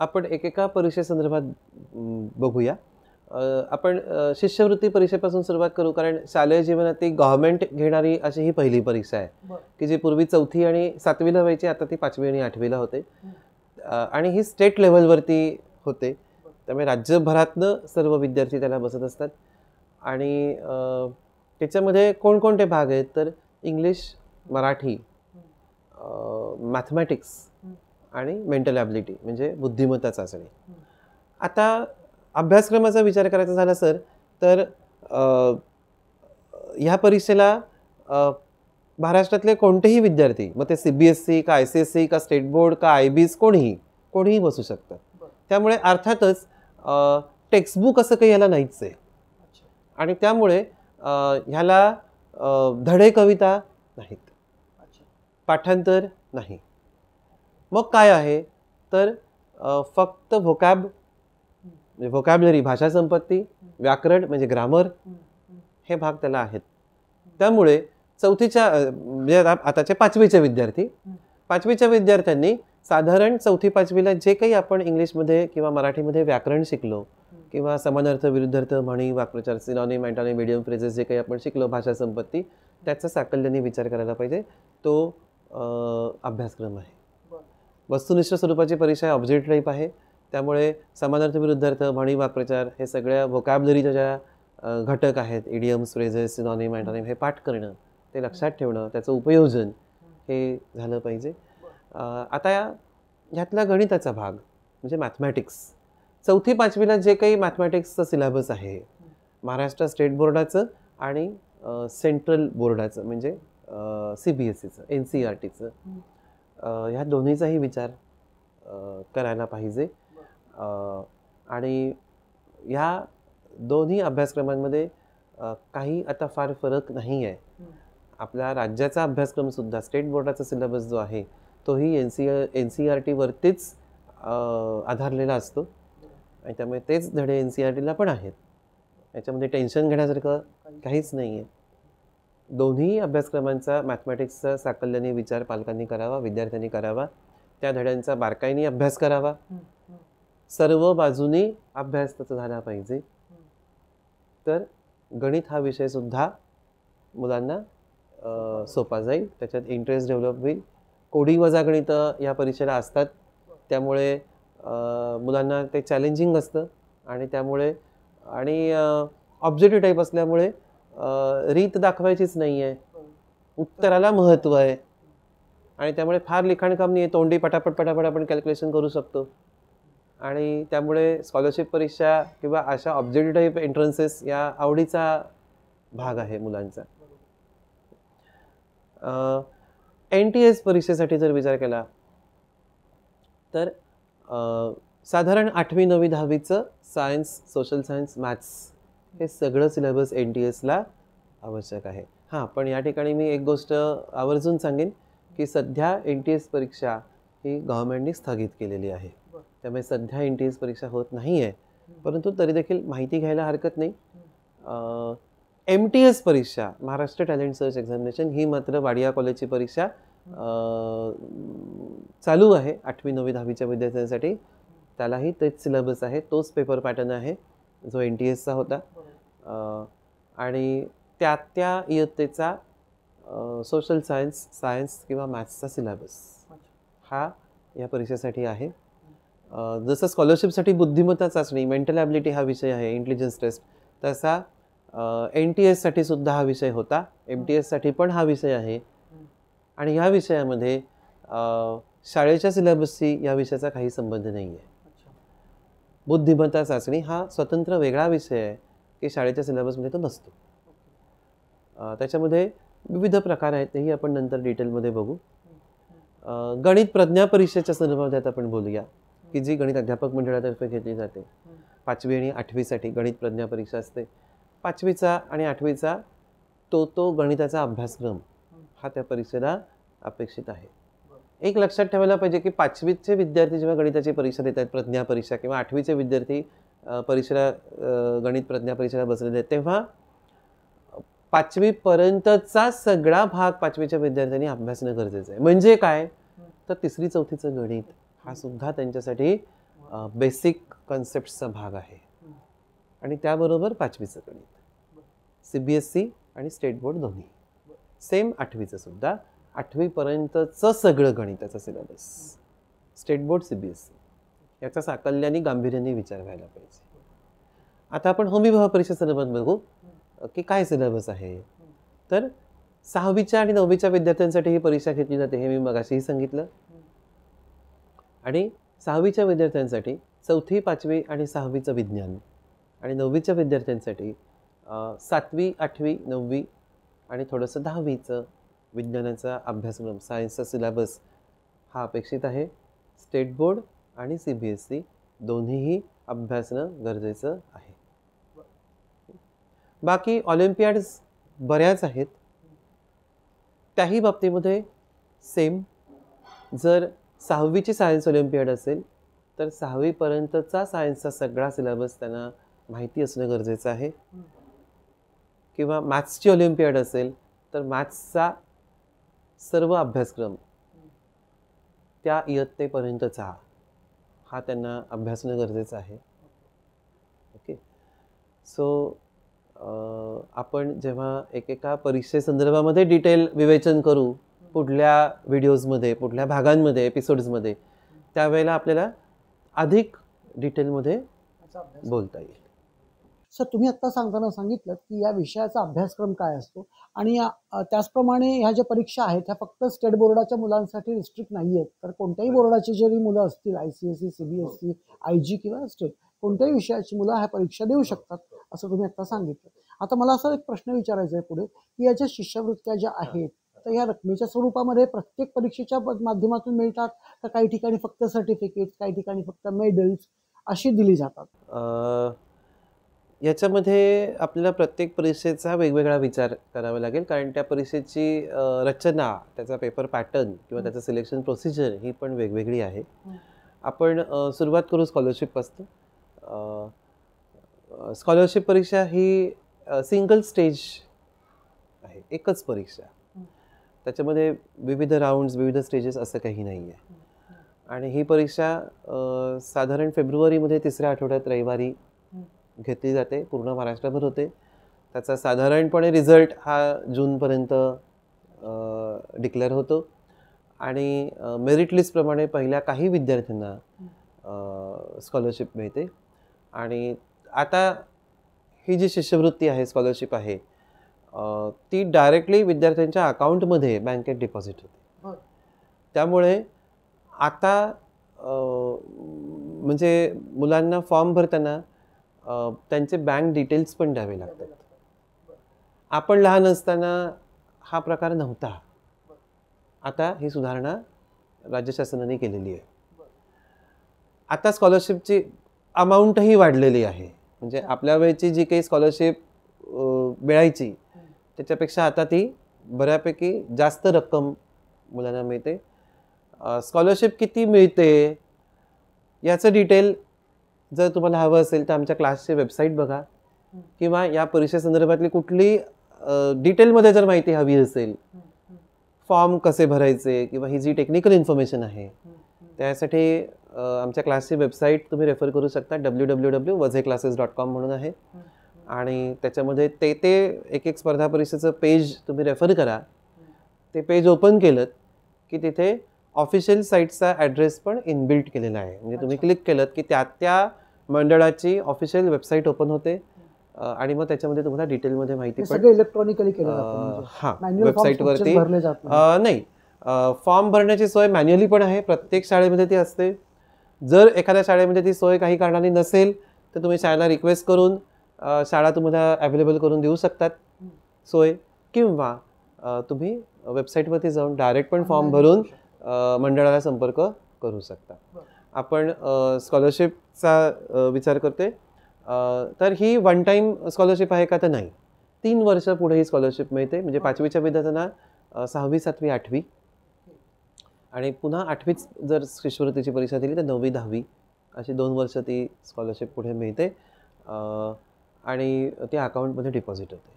आपण एकेका परीक्षेसंदर्भात बघूया. आपण शिष्यवृत्ती परीक्षेपासून सुरुवात करू, कारण शालेय जीवनात ती गव्हर्नमेंट घेणारी अशी ही पहिली परीक्षा आहे की जी पूर्वी 4थी आणि 7वीला व्हायची, आता ती 5वी आणि 8वीला होते. आणि ही स्टेट लेवलवरती होते. त्यामुळे राज्यभरातनं सर्व विद्यार्थी त्याला बसत असतात. आणि त्याच्यामध्ये कोणकोणते भाग आहेत तर इंग्लिश, मराठी, मॅथमॅटिक्स आणि मेंटल ॲबिलिटी म्हणजे बुद्धिमत्ता चाचणी. आता अभ्यासक्रमाचा विचार करायचा झाला सर तर ह्या परीक्षेला महाराष्ट्रातले कोणतेही विद्यार्थी, मग ते CBSE का ICSE का स्टेट बोर्ड का IBs कोणीही बसू शकतं. त्यामुळे अर्थातच टेक्स्टबुक असं काही ह्याला नाहीच आहे. आणि त्यामुळे ह्याला धडे कविता नाहीत, पाठांतर नाही. मग काय आहे तर फक्त व्होकॅबलरी भाषा संपत्ती, व्याकरण म्हणजे ग्रामर हे भाग त्याला आहेत. त्यामुळे 4थीच्या म्हणजे आताचे 5वीचे विद्यार्थी, 5वीच्या विद्यार्थ्यांनी साधारण 4थी-5वीला जे काही आपण इंग्लिशमध्ये किंवा मराठीमध्ये व्याकरण शिकलो किंवा समानार्थ, विरुद्धार्थ, म्हणी, वाक्प्रचार, सिनॉनिम, अँटॉनिम, इडियम, फ्रेजेस जे काही आपण शिकलो, भाषा संपत्ती, त्याचा साकल्याने विचार करायला पाहिजे. तो अभ्यासक्रम आहे. वस्तुनिष्ठ स्वरूपाची परीक्षा ऑब्जेक्ट टाईप आहे. त्यामुळे समानार्थ, विरुद्धार्थ, म्हणी, वाक्प्रचार हे सगळ्या व्होकॅबलरीच्या ज्या घटक आहेत, इडियम्स, फ्रेजेस, सिनॉनिम, अँटॉनिम, हे पाठ करणं, ते लक्षात ठेवणं, त्याचं उपयोजन हे झालं पाहिजे. आता ह्यातला गणिताचा भाग म्हणजे मॅथमॅटिक्स, 4थी-5वीला जे काही मॅथमॅटिक्सचं सिलेबस आहे, महाराष्ट्र स्टेट बोर्डाचं आणि सेंट्रल बोर्डाचं म्हणजे CBSEचं NCERTचं ह्या दोन्हीचाही विचार करायला पाहिजे. आणि ह्या दोन्ही अभ्यासक्रमांमध्ये काही आता फार फरक नाही आहे. आपल्या राज्याचा अभ्यासक्रमसुद्धा स्टेट बोर्डाचा सिलेबस जो आहे तोही NCERT-वरतीच आधारलेला असतो आणि त्यामुळे तेच धडे NCERT-ला पण आहेत. याच्यामध्ये टेन्शन घेण्यासारखं काहीच नाही आहे. दोन्ही अभ्यासक्रमांचा मॅथमॅटिक्सचा साकल्याने विचार पालकांनी करावा, विद्यार्थ्यांनी करावा. त्या धड्यांचा बारकाईने अभ्यास करावा. सर्व बाजूनी अभ्यास त्याचा झाला पाहिजे. तर गणित हा विषयसुद्धा मुलांना सोपा जाईल, त्याच्यात इंटरेस्ट डेव्हलप होईल. कोडी वजा गणित या परीक्षेला असतात, त्यामुळे मुलांना ते चॅलेंजिंग असतं आणि त्यामुळे आणि ऑब्जेक्टिव्ह टाईप असल्यामुळे रीत दाखवायचीच नाही आहे, उत्तराला महत्त्व आहे आणि त्यामुळे फार लिखाणकाम नाही आहे. तोंडी पटापट आपण कॅल्क्युलेशन करू शकतो आणि त्यामुळे स्कॉलरशिप परीक्षा किंवा अशा ऑब्जेक्टिव्ह टाईप एंट्रन्सेस या आवडीचा भाग आहे मुलांचा. NTS परीक्षेसाठी जर विचार केला तर साधारण 8वी 9वी 10वीचं सायन्स, सोशल सायन्स, मॅथ्स हे सगळं सिलेबस NTSला आवश्यक आहे. हां, पण या ठिकाणी मी एक गोष्ट आवर्जून सांगेन की सध्या NTS परीक्षा ही गव्हर्नमेंटने स्थगित केलेली आहे. त्यामुळे सध्या NTS परीक्षा होत नाही आहे, परंतु तरी देखील माहिती घ्यायला हरकत नाही. MTS परीक्षा, महाराष्ट्र टॅलेंट सर्च एक्झामिनेशन, ही मात्र वाडिया कॉलेजची परीक्षा चालू आहे 8वी 9वी 10वीच्या विद्यार्थ्यांसाठी. त्यालाही तेच सिलेबस आहे, तोच पेपर पॅटर्न आहे जो NTSचा होता आणि त्या इयत्तेचा सोशल सायन्स, सायन्स किंवा मॅथ्सचा सिलेबस हा या परीक्षेसाठी आहे. जसं स्कॉलरशिपसाठी बुद्धिमत्ता चाचणी, मेंटल ॲबिलिटी हा विषय आहे, इंटेलिजन्स टेस्ट, तसा NTSसाठी सुद्धा हा विषय होता. MTSसाठी पण हा विषय आहे आणि ह्या विषयामध्ये शाळेच्या सिलेबसशी या विषयाचा काही संबंध नाही आहे. बुद्धिमत्ता चाचणी हा स्वतंत्र वेगळा विषय आहे की शाळेच्या सिलेबसमध्ये तो नसतो. त्याच्यामध्ये विविध प्रकार आहेत, तेही आपण नंतर डिटेलमध्ये बघू. गणित प्रज्ञा परीक्षेच्या संदर्भात आपण बोलूया की जी गणित अध्यापक मंडळातर्फे घेतली जाते. 5वी आणि 8वीसाठी गणित प्रज्ञा परीक्षा असते. 5वीचा आणि 8वीचा तो गणिताचा अभ्यासक्रम हा त्या परीक्षेला अपेक्षित आहे. एक लक्षात ठेवायला पाहिजे की 5वीचे विद्यार्थी जेव्हा गणिताची परीक्षा देत आहेत, प्रज्ञा परीक्षा, किंवा 8वीचे विद्यार्थी परीक्षेला गणित प्रज्ञा परीक्षेला बसलेले आहेत, तेव्हा 5वी पर्यंतचा सगळा भाग 5वीच्या विद्यार्थ्यांनी अभ्यासणं गरजेचं आहे. म्हणजे काय तर 3री 4थीचं गणित हा सुद्धा त्यांच्यासाठी बेसिक कन्सेप्टचा भाग आहे आणि त्याबरोबर 5वीचं गणित, CBSE आणि स्टेट बोर्ड दोन्ही. सेम 8वीचं सुद्धा 8वी पर्यंतचं सगळं गणिताचं सिलेबस, स्टेट बोर्ड, CBSE याचा साकल्याने गांभीर्याने विचार व्हायला पाहिजे. आता आपण होमी भावा परीक्षा संदर्भात बघू की काय सिलेबस आहे. तर 6वीच्या आणि 9वीच्या विद्यार्थ्यांसाठी ही परीक्षा घेतली जाते, हे मी मगाशीही सांगितलं. आणि 6वीच्या विद्यार्थ्यांसाठी 4थी, 5वी आणि 6वीचं विज्ञान आणि 9वीच्या विद्यार्थ्यांसाठी 7वी, 8वी, 9वी आणि थोडंसं 10वीचं विज्ञानाचा अभ्यासक्रम, सायन्सचा सिलेबस हा अपेक्षित आहे. स्टेट बोर्ड आणि CBSE दोन्हीही अभ्यासणं गरजेचं आहे. बाकी ऑलिम्पियाड्स बऱ्याच आहेत, त्याही बाबतीमध्ये सेम. जर 6वीची सायन्स ऑलिम्पियाड असेल तर 6वी पर्यंतचा सायन्सचा सगळा सिलेबस त्यांना माहिती असणं गरजेचं आहे. किंवा मॅथ्सची ऑलिम्पियाड असेल तर मॅथ्सचा सर्व अभ्यासक्रम त्या इयत्तेपर्यंतचा हा त्यांना अभ्यासणं गरजेचं आहे. ओके. सो आपण जेव्हा एकेका परीक्षेसंदर्भामध्ये डिटेल विवेचन करू पुढल्या व्हिडिओजमध्ये, पुढल्या भागांमध्ये, एपिसोड्समध्ये, त्यावेळेला आपल्याला अधिक डिटेलमध्ये बोलता येईल. सर, तुम्ही आत्ता सांगताना सांगितलं की या विषयाचा अभ्यासक्रम काय असतो आणि त्याचप्रमाणे ह्या ज्या परीक्षा आहेत ह्या फक्त स्टेट बोर्डाच्या मुलांसाठी रिस्ट्रिक्ट नाही आहेत, तर कोणत्याही बोर्डाची जरी मुलं असतील, ICSE, CBSE, IG किंवा स्टेट, कोणत्याही विषयाची मुलं ह्या परीक्षा देऊ शकतात असं तुम्ही आता सांगितलं. आता मला असा एक प्रश्न विचारायचा आहे पुढे, की याच्या शिष्यवृत्त्या ज्या आहेत तर या रकमेच्या स्वरूपामध्ये प्रत्येक परीक्षेच्या माध्यमातून मिळतात, तर काही ठिकाणी फक्त सर्टिफिकेट, काही ठिकाणी फक्त मेडल्स अशी दिली जातात? याच्यामध्ये आपल्याला प्रत्येक परीक्षेचा वेगवेगळा विचार करावा लागेल, कारण त्या परीक्षेची रचना, त्याचा पेपर पॅटर्न किंवा त्याचं सिलेक्शन प्रोसिजर ही पण वेगवेगळी आहे. आपण सुरुवात करू स्कॉलरशिपपासून. स्कॉलरशिप परीक्षा ही सिंगल स्टेज आहे, एकच परीक्षा. त्याच्यामध्ये विविध राऊंड्स, विविध स्टेजेस असं काही नाही आहे. आणि ही परीक्षा साधारण फेब्रुवारीमध्ये 3ऱ्या आठवड्यात रविवारी घेतली जाते, पूर्ण महाराष्ट्रभर होते. त्याचा साधारणपणे रिझल्ट हा जूनपर्यंत डिक्लेअर होतो आणि मेरिट लिस्टप्रमाणे पहिल्या काही विद्यार्थ्यांना स्कॉलरशिप मिळते. आणि आता ही जी शिष्यवृत्ती आहे, स्कॉलरशिप आहे, ती डायरेक्टली विद्यार्थ्यांच्या अकाउंटमध्ये बँकेत डिपॉझिट होते. त्यामुळे आता म्हणजे मुलांना फॉर्म भरताना त्यांचे बँक डिटेल्स पण द्यावे लागतात. आपण लहान असताना हा प्रकार नव्हता. आता ही सुधारणा राज्य शासनाने केलेली आहे. आता स्कॉलरशिपची अमाऊंटही वाढलेली आहे. म्हणजे आपल्या वेळची जी काही स्कॉलरशिप मिळायची त्याच्यापेक्षा आता ती बऱ्यापैकी जास्त रक्कम मुलांना मिळते. स्कॉलरशिप किती मिळते याचं डिटेल जर तुम्हाला हवं असेल तर आमच्या क्लासची वेबसाईट बघा, किंवा या परीक्षेसंदर्भातली कुठली डिटेलमध्ये जर माहिती हवी असेल, फॉर्म कसे भरायचे किंवा ही जी टेक्निकल इन्फॉर्मेशन आहे त्यासाठी आमच्या क्लासची वेबसाईट तुम्ही रेफर करू शकता. www.wazeclasses.com म्हणून आहे. आणि त्याच्यामध्ये ते एक स्पर्धा परीक्षेचं पेज तुम्ही रेफर करा. ते पेज ओपन केलं की तिथे ऑफिशियल साईटचा ॲड्रेस पण इनबिल्ट केलेला आहे. म्हणजे तुम्ही क्लिक केलं की त्या मंडळाची ऑफिशियल वेबसाईट ओपन होते आणि मग त्याच्यामध्ये तुम्हाला डिटेलमध्ये माहिती पण इलेक्ट्रॉनिकली केलं जातं. हां, वेबसाईटवरती नाही. फॉर्म भरण्याची सोय मॅन्युअली पण आहे, प्रत्येक शाळेमध्ये ती असते. जर एखाद्या शाळेमध्ये ती सोय काही कारणाने नसेल तर तुम्ही शाळेला रिक्वेस्ट करून शाळा तुम्हाला अवेलेबल करून देऊ शकतात सोय, किंवा तुम्ही वेबसाईटवरती जाऊन डायरेक्ट पण फॉर्म भरून मंडळाला संपर्क करू शकता. आपण स्कॉलरशिपचा विचार करते तर ही वन टाईम स्कॉलरशिप आहे का? तर नाही. 3 वर्ष पुढे ही स्कॉलरशिप मिळते. म्हणजे 5वीच्या विद्यार्थ्यांना 6वी, 7वी, 8वी आणि पुन्हा 8वीच जर शिष्यवृत्तीची परीक्षा दिली तर 9वी, 10वी अशी 2 वर्ष ती स्कॉलरशिप पुढे मिळते आणि ती अकाउंटमध्ये डिपॉझिट होते.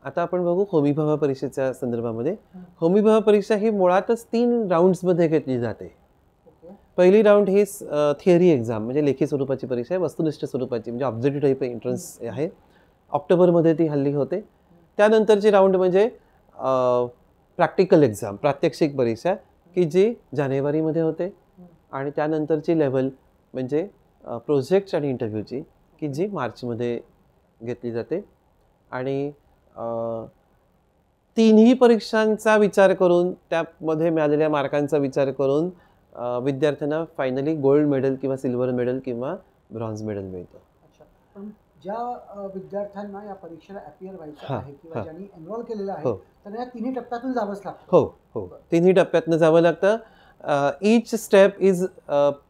आता आपण बघू होमीभावा परीक्षेच्या संदर्भामध्ये. होमीभावा परीक्षा ही मुळातच 3 राऊंड्समध्ये घेतली जाते. पहिली राऊंड ही थिअरी एक्झाम म्हणजे लेखी स्वरूपाची परीक्षा आहे, वस्तुनिष्ठ स्वरूपाची म्हणजे ऑब्जेक्टिव्ह टाईप एंट्रन्स आहे. ऑक्टोबरमध्ये ती हल्ली होते. त्यानंतरची राऊंड म्हणजे प्रॅक्टिकल एक्झाम, प्रात्यक्षिक परीक्षा, की जी जानेवारीमध्ये होते. आणि त्यानंतरची लेव्हल म्हणजे प्रोजेक्ट्स आणि इंटरव्ह्यूची, की जी मार्चमध्ये घेतली जाते. आणि तिन्ही परीक्षांचा विचार करून, त्यामध्ये मिळालेल्या मार्कांचा विचार करून विद्यार्थ्यांना फायनली गोल्ड मेडल किंवा सिल्वर मेडल किंवा ब्रॉन्झ मेडल मिळतं. पण ज्या विद्यार्थ्यांना या परीक्षेला अपियर व्हायचं आहे किंवा ज्यांनी एनरोल केलेलं आहे तर या तिन्ही टप्प्यातून जावंच लागतं. हो, तिन्ही टप्प्यातून जावं लागतं. Each step is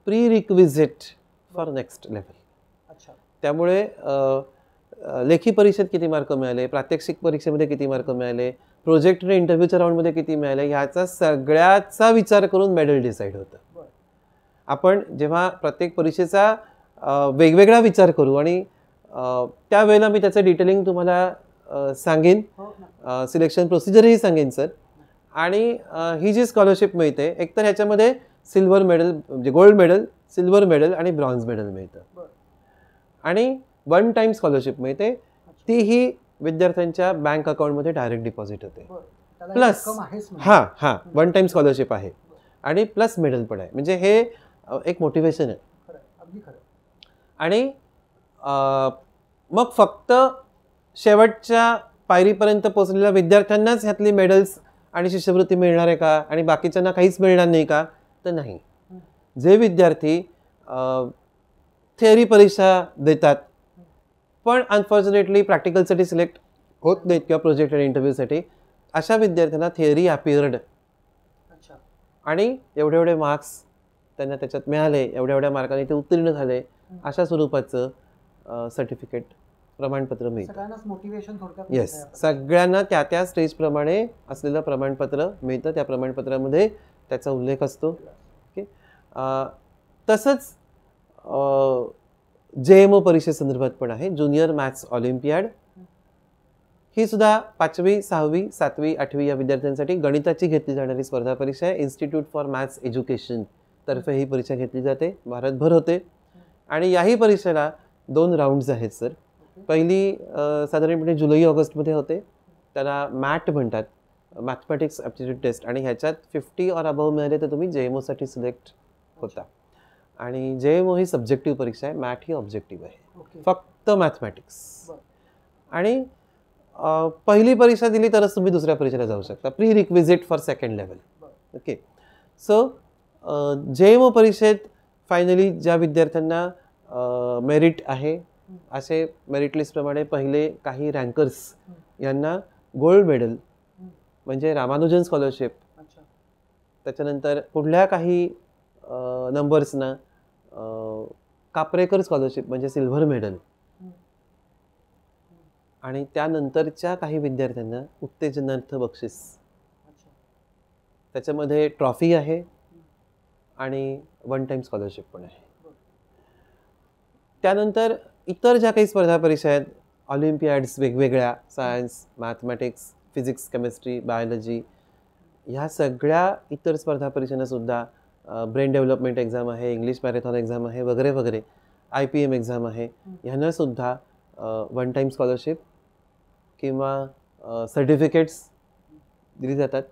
pre requisite for next level. त्यामुळे लेखी परीक्षेत किती मार्क मिळाले, प्रात्यक्षिक परीक्षेमध्ये किती मार्क मिळाले, प्रोजेक्ट आणि इंटरव्ह्यूच्या राऊंडमध्ये किती मिळाले, ह्याचा सगळ्याचा विचार करून मेडल डिसाईड होतं. आपण जेव्हा प्रत्येक परीक्षेचा वेगवेगळा विचार करू आणि त्यावेळेला मी त्याचं डिटेलिंग तुम्हाला सांगेन, सिलेक्शन प्रोसिजरही सांगेन सर. आणि ही जी स्कॉलरशिप मिळते एकतर ह्याच्यामध्ये सिल्वर मेडल म्हणजे गोल्ड मेडल, सिल्वर मेडल आणि ब्रॉन्झ मेडल मिळतं. आणि वन टाईम स्कॉलरशिप मिळते, तीही विद्यार्थ्यांच्या बँक अकाउंटमध्ये डायरेक्ट डिपॉझिट होते. प्लस वन टाईम स्कॉलरशिप आहे आणि प्लस मेडल पण आहे. म्हणजे हे एक मोटिवेशन आहे. आणि मग फक्त शेवटच्या पायरीपर्यंत पोहोचलेल्या विद्यार्थ्यांनाच ह्यातली मेडल्स आणि शिष्यवृत्ती मिळणार आहे का आणि बाकीच्यांना काहीच मिळणार नाही का? तर नाही. जे विद्यार्थी थिअरी परीक्षा देतात पण अनफॉर्च्युनेटली प्रॅक्टिकलसाठी सिलेक्ट होत नाहीत किंवा प्रोजेक्ट आणि इंटरव्ह्यूसाठी, अशा विद्यार्थ्यांना थिअरी अपिअर्ड आणि एवढे एवढे मार्क्स त्यांना त्याच्यात मिळाले, एवढ्या एवढ्या मार्काने ते उत्तीर्ण झाले, अशा स्वरूपाचं सर्टिफिकेट प्रमाणपत्र मिळतं. सगळ्यांनाच मोटिवेशन थोडक्यात येस, सगळ्यांना त्या त्या स्टेजप्रमाणे असलेलं प्रमाणपत्र मिळतं. त्या प्रमाणपत्रामध्ये त्याचा उल्लेख असतो. ओके, तसंच JMO परीक्षेसंदर्भात पण आहे, ज्युनियर मॅथ्स ऑलिम्पियाड. ही सुद्धा 5वी, 6वी, 7वी, 8वी या विद्यार्थ्यांसाठी गणिताची घेतली जाणारी स्पर्धा परीक्षा आहे. इन्स्टिट्यूट फॉर मॅथ्स एज्युकेशन तर्फे ही परीक्षा घेतली जाते, भारतभर होते. आणि याही परीक्षेला 2 राऊंड्स आहेत सर. पहिली साधारणपणे जुलै-ऑगस्टमध्ये होते, त्याला मॅट म्हणतात, मॅथमॅटिक्स ॲप्टिट्यूड टेस्ट. आणि ह्याच्यात 50 और अबव मिळाले तर तुम्ही JMOसाठी सिलेक्ट होता. आणि JMO ही सब्जेक्टिव्ह परीक्षा आहे, मॅट ही ऑब्जेक्टिव्ह आहे, फक्त मॅथमॅटिक्स. आणि पहिली परीक्षा दिली तरच तुम्ही दुसऱ्या परीक्षेला जाऊ शकता, pre requisite for second level. Okay, so JMO परीक्षेत फायनली ज्या विद्यार्थ्यांना मेरिट आहे, असे मेरिट लिस्टप्रमाणे पहिले काही रँकर्स यांना गोल्ड मेडल म्हणजे रामानुजन स्कॉलरशिप, त्याच्यानंतर पुढल्या काही नंबर्सना कापरेकर स्कॉलरशिप म्हणजे सिल्व्हर मेडल, आणि त्यानंतरच्या काही विद्यार्थ्यांना उत्तेजनार्थ बक्षीस, त्याच्यामध्ये ट्रॉफी आहे आणि 1 टाइम स्कॉलरशिप पण आहे. त्यानंतर इतर ज्या काही स्पर्धा परीक्षा आहेत, ऑलिम्पियाड्स वेगवेगळ्या, science, mathematics, physics, chemistry, biology, ह्या सगळ्या इतर स्पर्धा परीक्षांनासुद्धा ब्रेन डेव्हलपमेंट एक्झाम आहे, इंग्लिश मॅरेथॉन एक्झाम आहे वगैरे वगैरे, IPM एक्झाम आहे, ह्यांनासुद्धा 1 टाइम स्कॉलरशिप किंवा सर्टिफिकेट्स दिली जातात.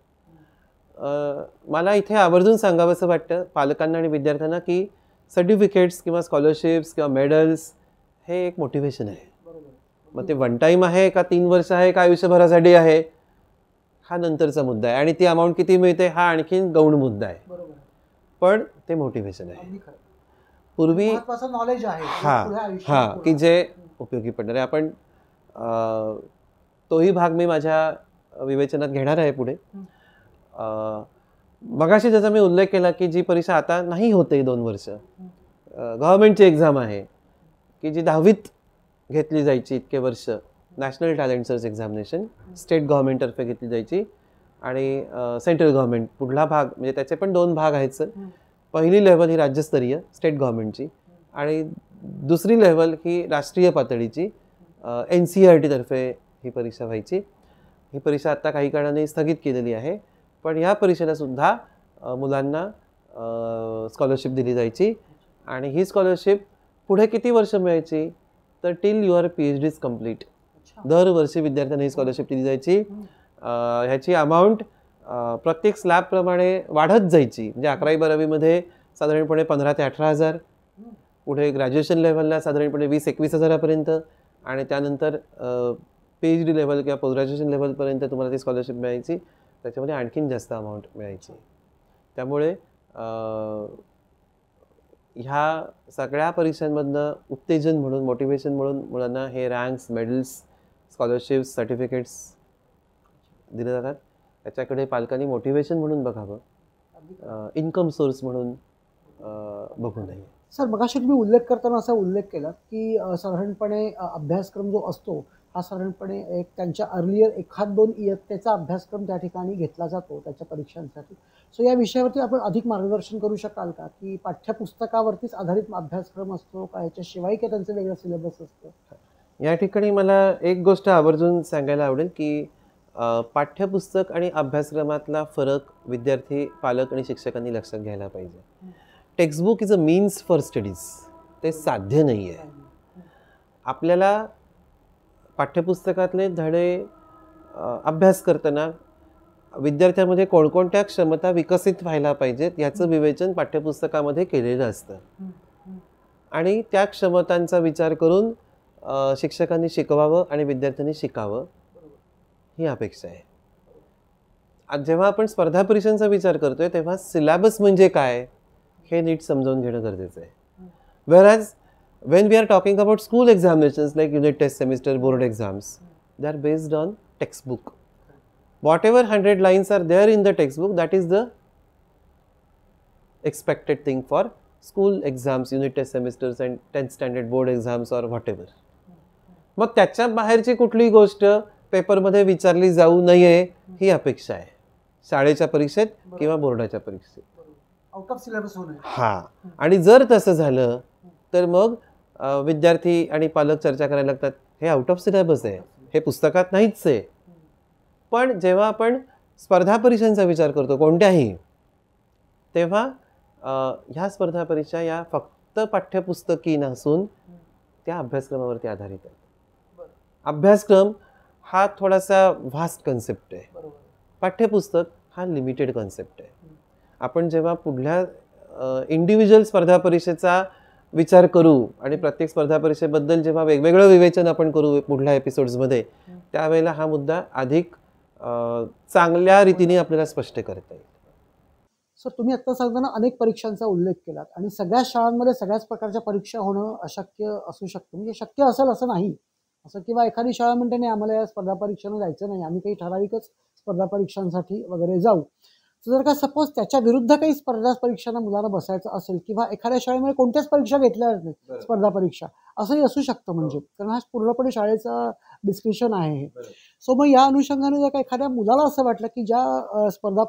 मला इथे आवर्जून सांगावंसं वाटतं पालकांना आणि विद्यार्थ्यांना की सर्टिफिकेट्स किंवा स्कॉलरशिप्स किंवा मेडल्स हे एक मोटिवेशन आहे. मग ते 1 टाइम आहे का 3 वर्ष आहे का आयुष्यभरासाठी आहे, हा नंतरचा मुद्दा आहे. आणि ती अमाऊंट किती मिळते हा आणखीन गौण मुद्दा आहे, पण ते मोटिवेशन आहे. पूर्वी नॉलेज आहे हां की जे उपयोगी पडणार आहे. आपण तोही भाग मी माझ्या विवेचनात घेणार आहे पुढे. मगाशी ज्याचा मी उल्लेख केला की जी परीक्षा आता नाही होते 2 वर्ष, गव्हर्नमेंटची एक्झाम आहे की जी 10वीत घेतली जायची इतके वर्ष, national talent search examination state गव्हर्नमेंटतर्फे घेतली जायची. आणि सेंट्रल गव्हर्नमेंट पुढला भाग म्हणजे त्याचे पण 2 भाग आहेत सर. पहिली लेव्हल ही राज्यस्तरीय स्टेट गव्हर्नमेंटची आणि दुसरी लेव्हल ही राष्ट्रीय पातळीची NCERT तर्फे ही परीक्षा व्हायची. ही परीक्षा आता काही काळाने स्थगित केलेली आहे, पण या परीक्षेला सुद्धा मुलांना स्कॉलरशिप दिली जायची. आणि ही स्कॉलरशिप पुढे किती वर्ष मिळायची तर till your PhD is complete. दरवर्षी विद्यार्थ्यांना ही स्कॉलरशिप दिली जायची. ह्याची अमाऊंट प्रत्येक स्लॅबप्रमाणे वाढत जायची. म्हणजे 11वी-12वीमध्ये साधारणपणे 15,000 ते 18,000, पुढे ग्रॅज्युएशन लेव्हलला साधारणपणे 20-21 हजारापर्यंत, आणि त्यानंतर PhD लेव्हल किंवा पोस्ट ग्रॅज्युएशन लेव्हलपर्यंत तुम्हाला ती स्कॉलरशिप मिळायची. त्याच्यामध्ये आणखीन जास्त अमाऊंट मिळायची. त्यामुळे ह्या सगळ्या परीक्षांमधनं उत्तेजन म्हणून, मोटिवेशन म्हणून मुलांना हे रँक्स, मेडल्स, स्कॉलरशिप्स, सर्टिफिकेट्स दिले जातात. त्याच्याकडे पालकांनी मोटिवेशन म्हणून बघावं, इन्कम सोर्स म्हणून बघू नये. सर, मगाशी तुम्ही उल्लेख करताना असा उल्लेख केला की साधारणपणे अभ्यासक्रम जो असतो हा साधारणपणे एक त्यांच्या अर्लियर 1-2 इयत्तेचा अभ्यासक्रम त्या ठिकाणी घेतला जातो त्याच्या परीक्षांसाठी. सो या विषयावरती आपण अधिक मार्गदर्शन करू शकाल का, की पाठ्यपुस्तकावरतीच आधारित अभ्यासक्रम असतो का, याच्याशिवाय काय त्यांचं वेगळं सिलेबस असतं? या ठिकाणी मला एक गोष्ट आवर्जून सांगायला आवडेल की पाठ्यपुस्तक आणि अभ्यासक्रमातला फरक विद्यार्थी, पालक आणि शिक्षकांनी लक्षात घ्यायला पाहिजे. Textbook is a means for studies, ते साध्य नाही आहे. आपल्याला पाठ्यपुस्तकातले धडे अभ्यास करताना विद्यार्थ्यांमध्ये कोणकोणत्या क्षमता विकसित व्हायला पाहिजेत याचं विवेचन पाठ्यपुस्तकामध्ये केलेलं असतं. आणि त्या क्षमतांचा विचार करून शिक्षकांनी शिकवावं आणि विद्यार्थ्यांनी शिकावं ही अपेक्षा आहे. जेव्हा आपण स्पर्धा परीक्षांचा विचार करतोय तेव्हा सिलेबस म्हणजे काय हे नीट समजावून घेणं गरजेचं आहे. वेअरॅज when we are talking about school examinations like unit test, semester, board exams, they are based on textbook. Whatever 100 lines are there in the textbook, that is the expected thing for school exams, unit test semesters and 10th standard board exams or whatever. मग त्याच्या बाहेरची कुठली गोष्ट पेपरमध्ये विचारली जाऊ नये ही अपेक्षा आहे शाळेच्या परीक्षेत किंवा बोर्डाच्या परीक्षेत. आउट ऑफ सिलेबस होणे. हां, आणि जर तसं झालं तर मग विद्यार्थी आणि पालक चर्चा करायला लागतात, हे आउट ऑफ सिलेबस आहे, हे पुस्तकात नाहीच आहे. पण जेव्हा आपण स्पर्धा परीक्षांचा विचार करतो कोणत्याही, तेव्हा ह्या स्पर्धा परीक्षा या फक्त पाठ्यपुस्तकी नसून त्या अभ्यासक्रमावरती आधारित आहेत. अभ्यासक्रम हा थोडासा व्हास्ट कन्सेप्ट आहे, पाठ्यपुस्तक हा लिमिटेड कन्सेप्ट आहे. आपण जेव्हा पुढल्या इंडिव्हिज्युअल स्पर्धा परीक्षेचा विचार करू आणि प्रत्येक स्पर्धा परीक्षेबद्दल जेव्हा वेगवेगळं विवेचन आपण करू पुढल्या एपिसोड्समध्ये, त्यावेळेला हा मुद्दा अधिक चांगल्या रीतीने आपल्याला स्पष्ट करता येईल. सर, तुम्ही आत्ता सांगताना अनेक परीक्षांचा उल्लेख केलात आणि सगळ्या शाळांमध्ये सगळ्याच प्रकारच्या परीक्षा होणं अशक्य असू शकतं. म्हणजे शक्य असेल असं नाही, असं किंवा एखादी शाळा म्हणते नाही आम्हाला या स्पर्धा परीक्षांना जायचं नाही, आम्ही काही ठराविकच स्पर्धा परीक्षांसाठी वगैरे जाऊ. तर जर का सपोज त्याच्या विरुद्ध काही स्पर्धा परीक्षांना मुलांना बसायचं असेल किंवा एखाद्या शाळेमध्ये कोणत्याच परीक्षा घेतल्या जात नाही स्पर्धा परीक्षा, असंही असू शकतं. म्हणजे कारण हा पूर्णपणे शाळेचा डिस्क्रिप्शन आहे. सो मग या अनुषंगाने जर का एखाद्या मुलाला असं वाटलं की ज्या स्पर्धा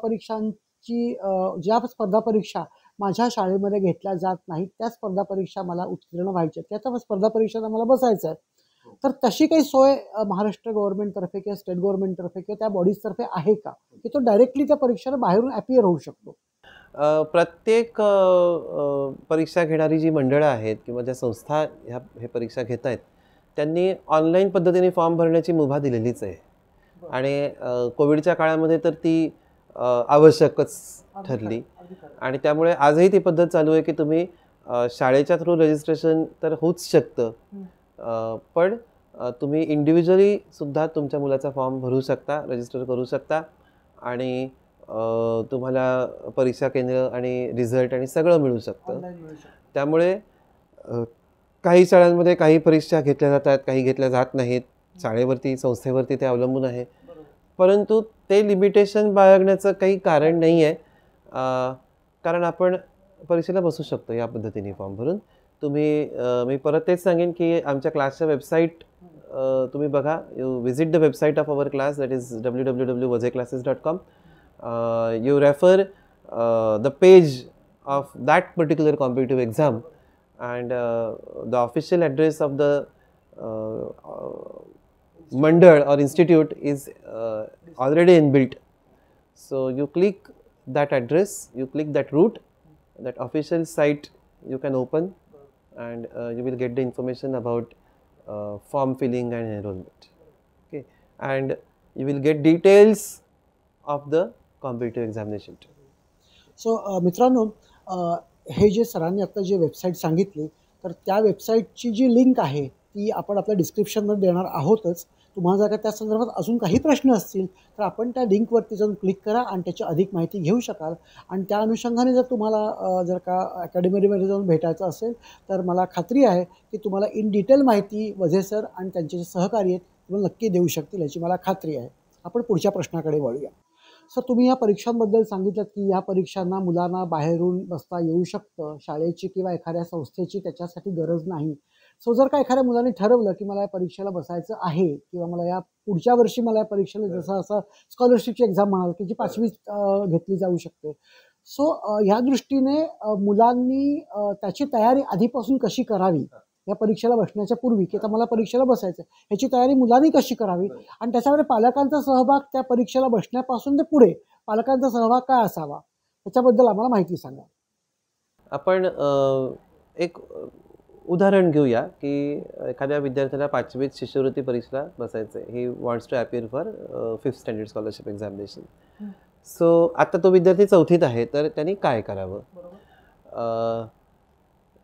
परीक्षा माझ्या शाळेमध्ये घेतल्या जात नाहीत, त्या स्पर्धा परीक्षा मला उत्तीर्ण व्हायच्या, त्या स्पर्धा परीक्षांना मला बसायचं आहे, तर तशी काही सोय महाराष्ट्र गव्हर्नमेंटतर्फे किंवा स्टेट गव्हर्नमेंटतर्फे किंवा त्या बॉडीजतर्फे आहे का, की तो डायरेक्टली त्या परीक्षेला बाहेरून अपियर होऊ शकतो? प्रत्येक परीक्षा घेणारी जी मंडळं आहेत किंवा ज्या संस्था हे परीक्षा घेत आहेत, त्यांनी ऑनलाईन पद्धतीने फॉर्म भरण्याची मुभा दिलेलीच आहे. आणि कोविडच्या काळामध्ये तर ती आवश्यकच ठरली आणि त्यामुळे आजही ती पद्धत चालू आहे की तुम्ही शाळेच्या थ्रू रजिस्ट्रेशन तर होऊच शकतं, पण तुम्ही इंडिव्हिज्युअली सुद्धा तुमच्या मुलाचा फॉर्म भरू शकता, रजिस्टर करू शकता आणि तुम्हाला परीक्षा केंद्र आणि रिझल्ट आणि सगळं मिळू शकतं. त्यामुळे काही शाळांमध्ये काही परीक्षा घेतल्या जातात, काही घेतल्या जात नाहीत. शाळेवरती, संस्थेवरती ते अवलंबून आहे. परंतु ते लिमिटेशन बाळगण्याचं काही कारण नाही आहे, कारण आपण परीक्षेला बसू शकतो या पद्धतीने फॉर्म भरून. मी परत तेच सांगेन की आमच्या क्लासच्या वेबसाईट तुम्ही बघा. You visit the website of our class, that is www.vajayclasses.com. You refer the page of that particular competitive exam, and the official address of the mandal or institute is already inbuilt. So you click that address, you click that route, that official site you can open, and you will get the information about form filling and enrollment. Okay, and you will get details of the competitive examination. So मित्रांनो, हे जे सरांनी आता जे वेबसाईट सांगितली, तर त्या वेबसाईटची जी लिंक आहे ती आपण आपल्या डिस्क्रिप्शनमध्ये देणार आहोतच. तुम्हाला जर का त्या संदर्भात अजून काही प्रश्न असतील तर आपण त्या लिंकवरती जाऊन क्लिक करा आणि त्याची अधिक माहिती घेऊ शकाल. आणि त्या अनुषंगाने जर तुम्हाला जर का अकॅडमीमध्ये जाऊन भेटायचं असेल तर मला खात्री आहे की तुम्हाला इन डिटेल माहिती वझे सर आणि त्यांचे जे सहकारी आहेत तुम्हाला नक्की देऊ शकतील, याची मला खात्री आहे. आपण पुढच्या प्रश्नाकडे वळूया. सर, तुम्ही या परीक्षांबद्दल सांगितलं की या परीक्षांना मुलांना बाहेरून बसता येऊ शकतं, शाळेची किंवा एखाद्या संस्थेची त्याच्यासाठी गरज नाही. सो जर का एखाद्या मुलाने ठरवलं की मला या परीक्षेला बसायचं आहे किंवा मला या पुढच्या वर्षी मला या परीक्षेला जसं असं स्कॉलरशिपची एक्झाम म्हणाल की जी 5वीत घेतली जाऊ शकते, सो ह्या दृष्टीने मुलांनी त्याची तयारी आधीपासून कशी करावी या परीक्षेला बसण्याच्या पूर्वी, की आता मला परीक्षेला बसायचं ह्याची तयारी मुलांनी कशी करावी आणि त्याच्यामध्ये पालकांचा सहभाग त्या परीक्षेला बसण्यापासून ते पुढे पालकांचा सहभाग काय असावा त्याच्याबद्दल आम्हाला माहिती सांगा. आपण एक उदाहरण घेऊया की एखाद्या विद्यार्थ्याला 5वीत शिष्यवृत्ती परीक्षेला बसायचं आहे. He wants to appear for 5th standard scholarship examination. So आता तो विद्यार्थी 4थीत आहे, तर त्यांनी काय करावं?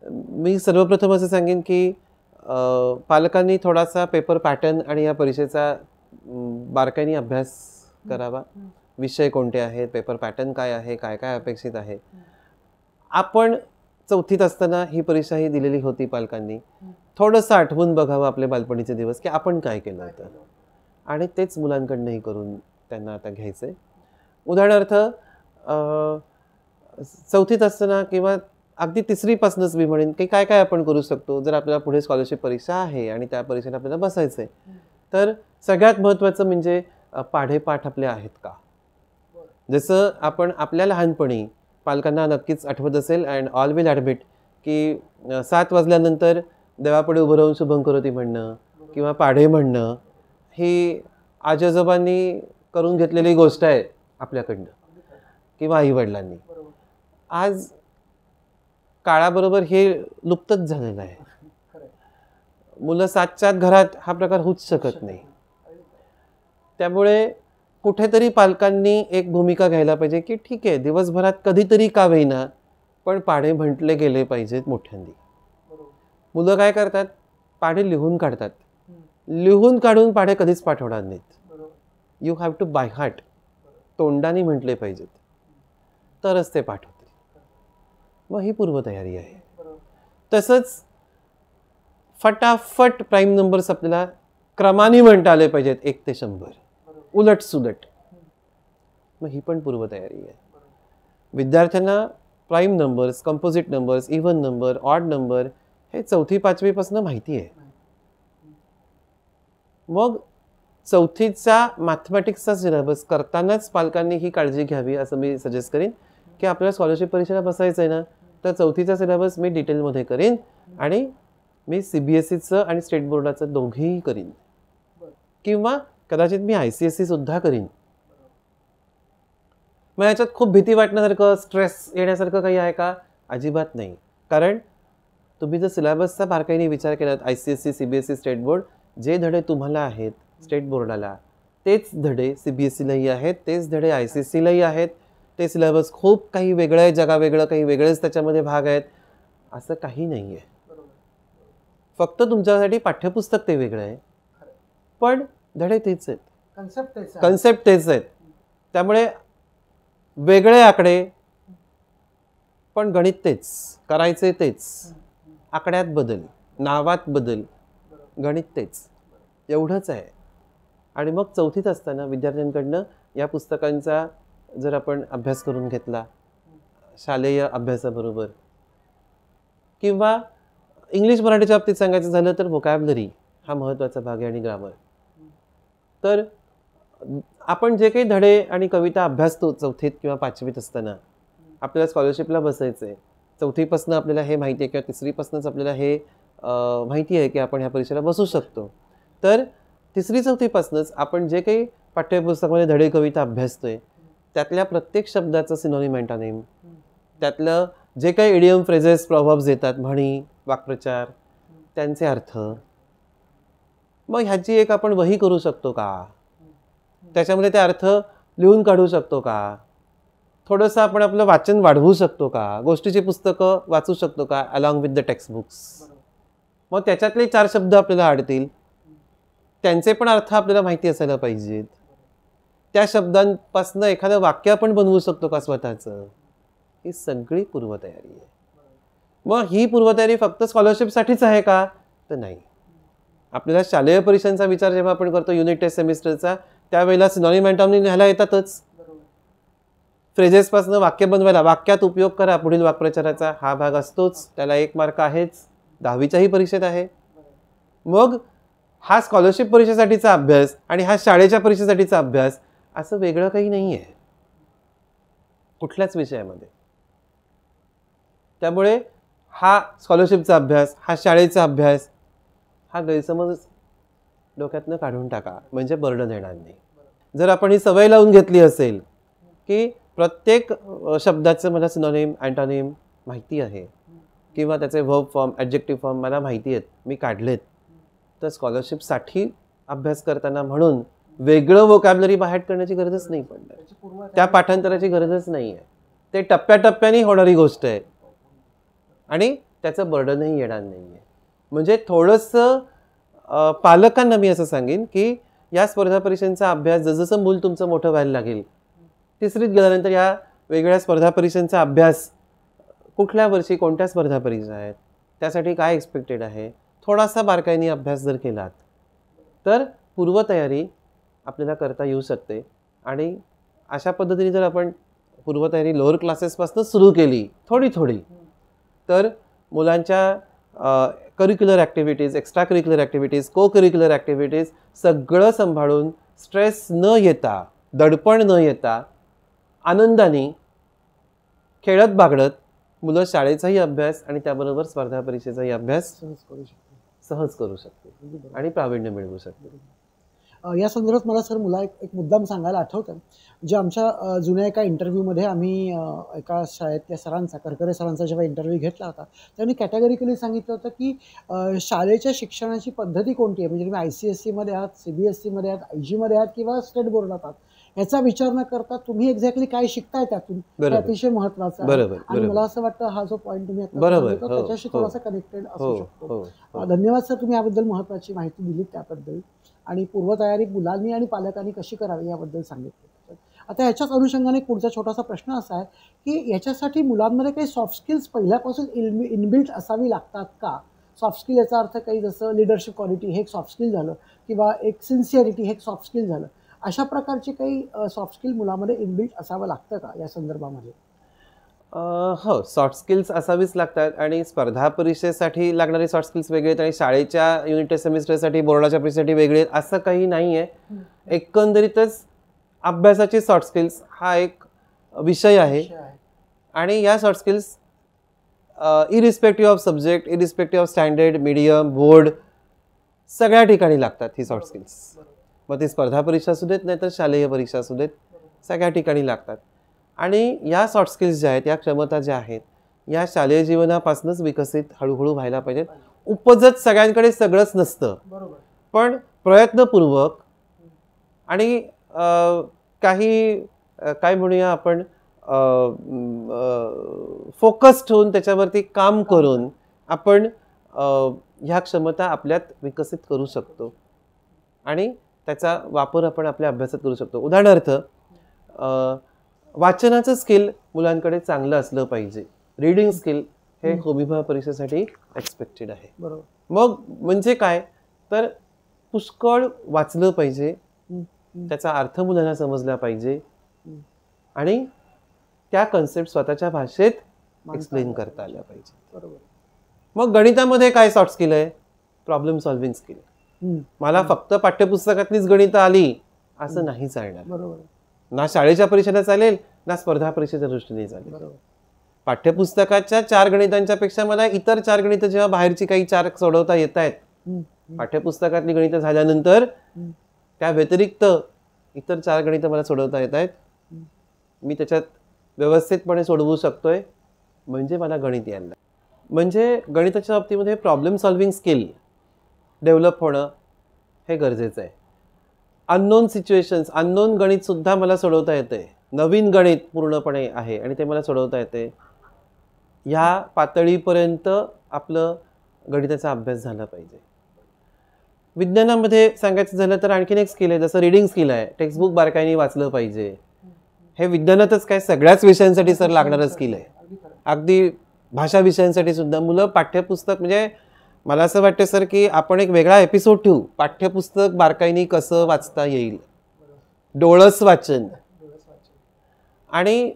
मी सर्वप्रथम असं सांगेन की पालकांनी थोडासा पेपर पॅटर्न आणि या परीक्षेचा बारकाईने अभ्यास करावा. विषय कोणते आहेत, पेपर पॅटर्न काय आहे, काय काय अपेक्षित आहे. आपण चौथीत असताना ही परीक्षा ही दिलेली होती पालकांनी. थोडंसं आठवून बघावं आपले बालपणीचे दिवस की आपण काय केलं होतं, आणि तेच मुलांकडनंही करून त्यांना आता घ्यायचं आहे. उदाहरणार्थ चौथीत असताना किंवा अगदी तिसरीपासूनच मी म्हणेन की काय काय आपण करू शकतो. जर आपल्याला पुढे स्कॉलरशिप परीक्षा आहे आणि त्या परीक्षेला आपल्याला बसायचं आहे, तर सगळ्यात महत्त्वाचं म्हणजे पाढेपाठ आपले आहेत का. जसं आपण आपल्या लहानपणी पालकांना नक्कीच आठवत असेल, अँड ऑल विल ॲडमिट, की 7 वाजल्यानंतर देवापुढे उभं राहून शुभंकरोती म्हणणं किंवा पाढे म्हणणं ही आजोबांनी करून घेतलेली गोष्ट आहे आपल्याकडनं किंवा आईवडिलांनी. आज काळाबरोबर हे लुप्तच झालेलं आहे. मुलं 7च्या आत घरात हा प्रकार होऊच शकत नाही. त्यामुळे कुठेतरी पालकांनी एक भूमिका घ्यायला पाहिजे की ठीक आहे, दिवसभरात कधीतरी का होईना पण पाढे म्हटले गेले पाहिजेत मोठ्यांनी. मुलं काय करतात, पाढे लिहून काढतात. लिहून काढून पाढे कधीच पाठवणार नाहीत. You have to by heart, तोंडाने म्हटले पाहिजेत तरच ते पाठवतील. मग ही पूर्वतयारी आहे. तसंच फटाफट प्राईम नंबर्स आपल्याला क्रमाने म्हणता आले पाहिजेत 1 ते 100, उलट सुलट. मग ही पण पूर्वतयारी आहे. विद्यार्थ्यांना prime numbers, composite numbers, even number, odd number हे 4वी-5वी पासून माहिती आहे. मग 4थीचा मॅथमॅटिक्सचा सिलेबस करतानाच पालकांनी ही काळजी घ्यावी असं मी सजेस्ट करीन की आपल्याला स्कॉलरशिप परीक्षेला बसायचं आहे ना, तर 4थीचा सिलेबस मी डिटेलमध्ये करीन आणि मी CBSEचं आणि स्टेट बोर्डाचं दोघेही करीन, किंवा कदाचित मी ICSE सुद्धा करीन. मग याच्यात खूप भीती वाटण्यासारखं, स्ट्रेस येण्यासारखं काही आहे का? अजिबात नाही. कारण तुम्ही जर सिलेबसचा बारकाईने विचार केलात, ICSE, CBSE, स्टेट बोर्ड, जे धडे तुम्हाला आहेत स्टेट बोर्डाला तेच धडे CBSEलाही आहेत, तेच धडे ICSEलाही आहेत. ते सिलेबस खूप काही वेगळं आहे, जगावेगळं काही वेगळेच त्याच्यामध्ये भाग आहेत असं काही नाही आहे. फक्त तुमच्यासाठी पाठ्यपुस्तक ते वेगळं आहे, पण धडे तेच आहेत, कन्सेप्ट तेच आहेत. त्यामुळे वेगळे आकडे पण गणित तेच, करायचे तेच, आकड्यात बदल, नावात बदल, गणित तेच, एवढंच आहे. आणि मग 4थीत असताना विद्यार्थ्यांकडनं या पुस्तकांचा जर आपण अभ्यास करून घेतला शालेय अभ्यासाबरोबर, किंवा इंग्लिश मराठीच्या बाबतीत सांगायचं झालं तर व्होकॅब्युलरी हा महत्त्वाचा भाग आहे आणि ग्रामर. तर आपण जे काही धडे आणि कविता अभ्यासतो 4थीत किंवा 5वीत असताना, आपल्याला स्कॉलरशिपला बसायचं आहे, 4थीपासून आपल्याला हे माहिती आहे किंवा 3रीपासूनच आपल्याला हे माहिती आहे की आपण ह्या परीक्षेला बसू शकतो. तर 3री-4थीपासूनच आपण जे काही पाठ्यपुस्तकामध्ये धडे कविता अभ्यासतोय त्यातल्या प्रत्येक शब्दाचं सिनोनिम अँटोनिम, त्यातलं जे काही इडियम फ्रेजेस प्रॉव्हर्ब्स येतात, म्हणी, वाक्प्रचार, त्यांचे अर्थ, मग ह्याची एक आपण वही करू शकतो का? त्याच्यामध्ये ते अर्थ लिहून काढू शकतो का? थोडंसं आपण आपलं वाचन वाढवू शकतो का? गोष्टीची पुस्तकं वाचू शकतो का along with the text books? मग त्याच्यातले 4 शब्द आपल्याला आवडतील, त्यांचे पण अर्थ आपल्याला माहिती असायला पाहिजेत. त्या शब्दांपासून एखादं वाक्य आपण बनवू शकतो का स्वतःचं? ही सगळी पूर्वतयारी आहे. मग ही पूर्वतयारी फक्त स्कॉलरशिपसाठीच आहे का? तर नाही. आपल्याला शालेय परीक्षांचा विचार जेव्हा आपण करतो युनिट टेस्ट सेमिस्टरचा, त्यावेळेला सिनॉनिम अँटॉनिम लिहायला येतातच. फ्रेजेसपासून वाक्य बनवायला, वाक्यात उपयोग करा पुढील वाक्प्रचाराचा हा भाग असतोच, त्याला 1 मार्क आहेच, 10वीच्याही परीक्षेत आहे. मग हा स्कॉलरशिप परीक्षेसाठीचा अभ्यास आणि हा शाळेच्या परीक्षेसाठीचा अभ्यास असं वेगळं काही नाही आहे कुठल्याच विषयामध्ये. त्यामुळे हा स्कॉलरशिपचा अभ्यास, हा शाळेचा अभ्यास, हा गैरसमज डोक्यातनं काढून टाका, म्हणजे बर्डन येणार नाही. जर आपण ही सवय लावून घेतली असेल की प्रत्येक शब्दाचं मला सिनोनिम अँटोनिम माहिती आहे किंवा त्याचे व्हर्ब फॉर्म, ॲडजेक्टिव्ह फॉर्म मला माहिती आहेत, मी काढलेत, तर स्कॉलरशिपसाठी अभ्यास करताना म्हणून वेगळं व्होकॅब्युलरी बाहेर करण्याची गरजच नाही पडणार. त्या पाठांतराची गरजच नाही आहे. ते टप्प्याटप्प्याने होणारी गोष्ट आहे आणि त्याचं बर्डनही येणार नाही आहे. म्हणजे थोडंसं पालकांना मी असं सांगेन की या स्पर्धा परीक्षांचा अभ्यास जसं मूल तुमचं मोठं व्हायला लागेल, 3रीत गेल्यानंतर या वेगवेगळ्या स्पर्धा परीक्षांचा अभ्यास कुठल्या वर्षी कोणत्या स्पर्धा परीक्षा आहेत, त्यासाठी काय एक्सपेक्टेड आहे, थोडासा बारकाईने अभ्यास जर केलात तर पूर्वतयारी आपल्याला करता येऊ शकते. आणि अशा पद्धतीने जर आपण पूर्वतयारी लोअर क्लासेसपासून सुरू केली थोडी थोडी, तर मुलांच्या curricular activities, extra curricular activities, को करिक्युलर ॲक्टिव्हिटीज सगळं सांभाळून स्ट्रेस न येता, दडपण न येता, आनंदाने खेळत बागडत मुलं शाळेचाही अभ्यास आणि त्याबरोबर स्पर्धा परीक्षेचाही अभ्यास सहज करू शकते आणि प्रावीण्य मिळवू शकते. या संदर्भात मला सर एक मुद्दाम सांगायला आठवतं, जे आमच्या जुन्या एका इंटरव्ह्यूमध्ये आम्ही एका शाळेतल्या सरांचा, करकरे सरांचा जेव्हा इंटरव्ह्यू घेतला होता, त्यांनी कॅटेगरिकली सांगितलं होतं की शाळेच्या शिक्षणाची पद्धती कोणती आहे, म्हणजे तुम्ही ICSE आहात, CBSE आहात, IG आहात किंवा स्टेट बोर्डात आहात, याचा विचार न करता तुम्ही एक्झॅक्टली काय शिकताय त्यातून, हे अतिशय महत्त्वाचं आहे. आणि मला असं वाटतं हा जो पॉईंट तुम्ही त्याच्याशी थोडासा कनेक्टेड असू शकतो. धन्यवाद सर, तुम्ही याबद्दल महत्त्वाची माहिती दिली त्याबद्दल, आणि पूर्वतयारी मुलांनी आणि पालकांनी कशी करावी याबद्दल सांगितलं. आता ह्याच्याच अनुषंगाने पुढचा छोटासा प्रश्न असा आहे की याच्यासाठी मुलांमध्ये काही सॉफ्ट स्किल्स पहिल्यापासून इनबिल्ट असावी लागतात का? सॉफ्ट स्किल याचा अर्थ काही जसं लिडरशिप क्वालिटी हे एक सॉफ्ट स्किल झालं, किंवा एक सिन्सिअरिटी हे एक सॉफ्ट स्किल झालं, अशा प्रकारचे काही सॉफ्ट स्किल मुलामध्ये इनबिल्ट असावं लागतं का या संदर्भामध्ये? हो, सॉफ्ट स्किल्स असावीच लागतात. आणि स्पर्धा परीक्षेसाठी लागणारे सॉफ्ट स्किल्स वेगळे आहेत आणि शाळेच्या युनिट टेस्ट सेमिस्टरसाठी, बोर्डाच्या परीक्षेसाठी वेगळे आहेत, असं काही नाही आहे. एकंदरीतच अभ्यासाचे सॉफ्ट स्किल्स हा एक विषय आहे. आणि या soft skills irrespective of subject, irrespective of standard, medium, board, सगळ्या ठिकाणी लागतात ही सॉफ्ट स्किल्स. मग ती स्पर्धा परीक्षा असू देत, नाही तर शालेय परीक्षा असू देत, सगळ्या ठिकाणी लागतात. आणि या सॉफ्ट स्किल्स ज्या आहेत, या क्षमता ज्या आहेत, या शालेय जीवनापासूनच विकसित हळूहळू व्हायला पाहिजेत. उपजत सगळ्यांकडे सगळंच नसतं, पण प्रयत्नपूर्वक आणि काही काय म्हणूया आपण फोकस्ड होऊन त्याच्यावरती काम करून आपण ह्या क्षमता आपल्यात विकसित करू शकतो आणि त्याचा वापर आपण आपल्या अभ्यासात करू शकतो. उदाहरणार्थ, वाचनाचं स्किल मुलांकडे चांगलं असलं पाहिजे. रीडिंग स्किल हे होमिबा परीक्षेसाठी एक्सपेक्टेड आहे. मग म्हणजे काय तर पुष्कळ वाचलं पाहिजे, त्याचा अर्थ मुलांना समजला पाहिजे आणि त्या कन्सेप्ट स्वतःच्या भाषेत एक्सप्लेन करता आल्या पाहिजे. मग गणितामध्ये काय सॉफ्ट स्किल आहे? Problem solving skill. मला फक्त पाठ्यपुस्तकातलीच गणितं आली असं नाही चालणार. ना शाळेच्या परीक्षेला चालेल, ना स्पर्धा परीक्षेच्या दृष्टीने चालेल. पाठ्यपुस्तकाच्या 4 गणितांच्या पेक्षा मला इतर 4 गणितं जेव्हा बाहेरची काही 4 सोडवता येत आहेत, पाठ्यपुस्तकातली गणितं झाल्यानंतर त्या व्यतिरिक्त इतर 4 गणितं मला सोडवता येत आहेत, मी त्याच्यात व्यवस्थितपणे सोडवू शकतोय, म्हणजे मला गणित यायला. म्हणजे गणिताच्या बाबतीमध्ये प्रॉब्लेम सॉल्व्हिंग स्किल डेव्हलप होणं हे गरजेचं आहे. अननोन सिच्युएशन्स, अननोन गणितसुद्धा मला सोडवता येते. नवीन गणित पूर्णपणे आहे आणि ते मला सोडवता येते. ह्या पातळीपर्यंत आपलं गणिताचा अभ्यास झाला पाहिजे. विज्ञानामध्ये सांगायचं झालं तर आणखीन एक स्किल आहे, जसं रीडिंग स्किल आहे. टेक्स्टबुक बारकाईने वाचलं पाहिजे. हे विज्ञानातच काय सगळ्याच विषयांसाठी सर लागणारं स्किल आहे. अगदी भाषा विषयांसाठी सुद्धा मुलं पाठ्यपुस्तक, म्हणजे मला असं वाटतं सर की आपण एक वेगळा एपिसोड ठेवू, पाठ्यपुस्तक बारकाईने कसं वाचता येईल, डोळस वाचन. आणि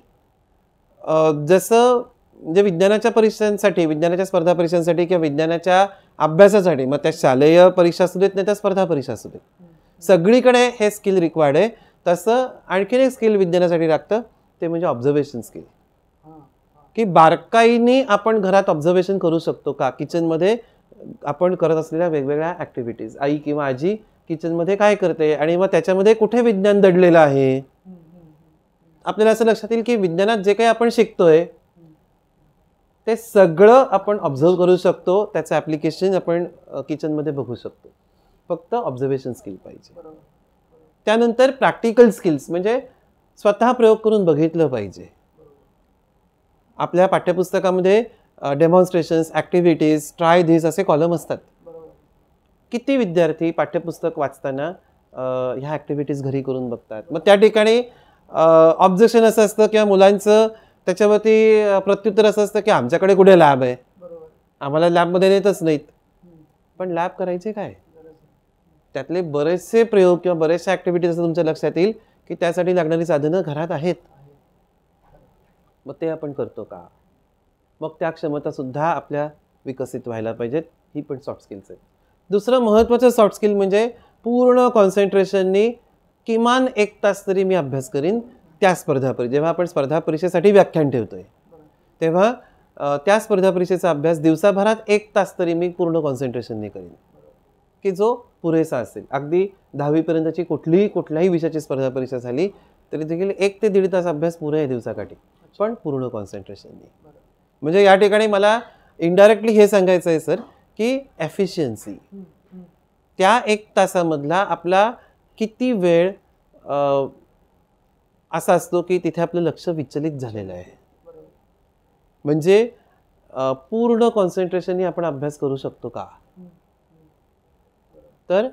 जसं म्हणजे विज्ञानाच्या परीक्षांसाठी, विज्ञानाच्या स्पर्धा परीक्षांसाठी किंवा विज्ञानाच्या अभ्यासासाठी, मग त्या शालेय परीक्षा असू देत नाही त्या स्पर्धा परीक्षा असू देत, सगळीकडे हे स्किल रिक्वायर्ड आहे. तसं आणखीन एक स्किल विज्ञानासाठी लागतं, ते म्हणजे ऑब्झर्वेशन स्किल. की बारकाईने आपण घरात ऑब्झर्वेशन करू शकतो का, किचनमध्ये आपण करत असलेल्या वेगवेगळ्या ॲक्टिव्हिटीज, आई किंवा आजी किचनमध्ये काय करते आणि मग त्याच्यामध्ये कुठे विज्ञान दडलेलं आहे. आपल्याला असं लक्षात येईल की विज्ञानात जे काही आपण शिकतोय ते सगळं आपण ऑब्झर्व करू शकतो, त्याचं ॲप्लिकेशन आपण किचनमध्ये बघू शकतो. फक्त ऑब्झर्वेशन स्किल पाहिजे. त्यानंतर प्रॅक्टिकल स्किल्स, म्हणजे स्वतः प्रयोग करून बघितलं पाहिजे. आपल्या पाठ्यपुस्तकामध्ये डेमॉन्स्ट्रेशन्स, ॲक्टिव्हिटीज, ट्राय धिस असे कॉलम असतात. किती विद्यार्थी पाठ्यपुस्तक वाचताना ह्या ॲक्टिव्हिटीज घरी करून बघतात. मग त्या ठिकाणी ऑब्जेक्शन असं असतं किंवा मुलांचं त्याच्यावरती प्रत्युत्तर असं असतं की आमच्याकडे कुठे लॅब आहे, आम्हाला लॅबमध्ये नेतच नाहीत. पण लॅब करायचे काय? त्यातले बरेचसे प्रयोग किंवा बरेचशा ॲक्टिव्हिटीज असं तुमच्या लक्षात येईल की त्यासाठी लागणारी साधनं घरात आहेत. मग ते आपण करतो का? मग त्या क्षमता सुद्धा आपल्या विकसित व्हायला पाहिजेत. ही पण सॉफ्ट स्किल्स आहेत. दुसरं महत्त्वाचं सॉफ्ट स्किल म्हणजे पूर्ण कॉन्सन्ट्रेशननी किमान 1 तास तरी मी अभ्यास करीन त्या जेव्हा आपण स्पर्धा परीक्षेसाठी व्याख्यान ठेवतोय तेव्हा त्या स्पर्धा परीक्षेचा अभ्यास दिवसाभरात 1 तास तरी मी पूर्ण कॉन्सन्ट्रेशनने करीन की जो पुरेसा असेल. अगदी 10वी पर्यंतची कुठल्याही विषयाची स्पर्धा परीक्षा झाली तरी देखील 1 ते 1.5 तास अभ्यास पुरे आहे दिवसाकाठी, पण पूर्ण कॉन्सन्ट्रेशनने. म्हणजे या ठिकाणी मला इनडायरेक्टली हे सांगायचं आहे सर की एफिशियन्सी त्या 1 तासामधला आपला किती वेळ असा असतो की तिथे आपलं लक्ष विचलित झालेलं आहे. म्हणजे पूर्ण कॉन्सन्ट्रेशनने आपण अभ्यास करू शकतो का? तर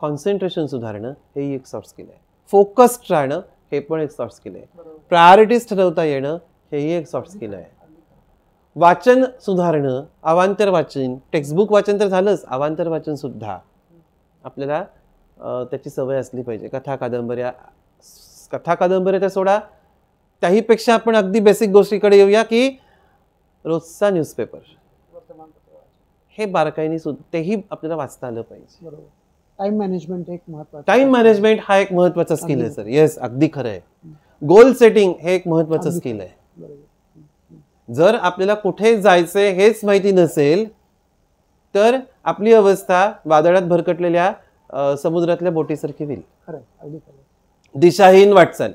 कॉन्सन्ट्रेशन सुधारणं हेही एक सॉफ्ट स्किल आहे. फोकस्ड राहणं हे पण एक सॉफ्ट स्किल आहे. प्रायोरिटीज ठरवता येणं हेही एक सॉफ्ट स्किल आहे. वाचन सुधारणं, अवांतर वाचन, टेक्स्टबुक वाचन तर झालंच, अवांतर वाचन सुद्धा आपल्याला त्याची सवय असली पाहिजे. कथा कादंबऱ्या तर सोडा, त्याहीपेक्षा आपण अगदी बेसिक गोष्टीकडे येऊया की रोजचा न्यूजपेपर हे बारकाईने तेही आपल्याला वाचता आलं पाहिजे. टाइम मॅनेजमेंट एक महत्त्वाचं, टाइम मॅनेजमेंट हा एक महत्त्वाचा स्किल आहे सर. येस, अगदी खरं आहे. गोल सेटिंग हे एक महत्त्वाचं स्किल आहे. जर आपल्याला कुठे जायचंय हेच माहिती नसेल तर आपली अवस्था वादळात भरकटलेल्या समुद्रातल्या बोटीसारखी होईल. दिशाहीन वाटचाल.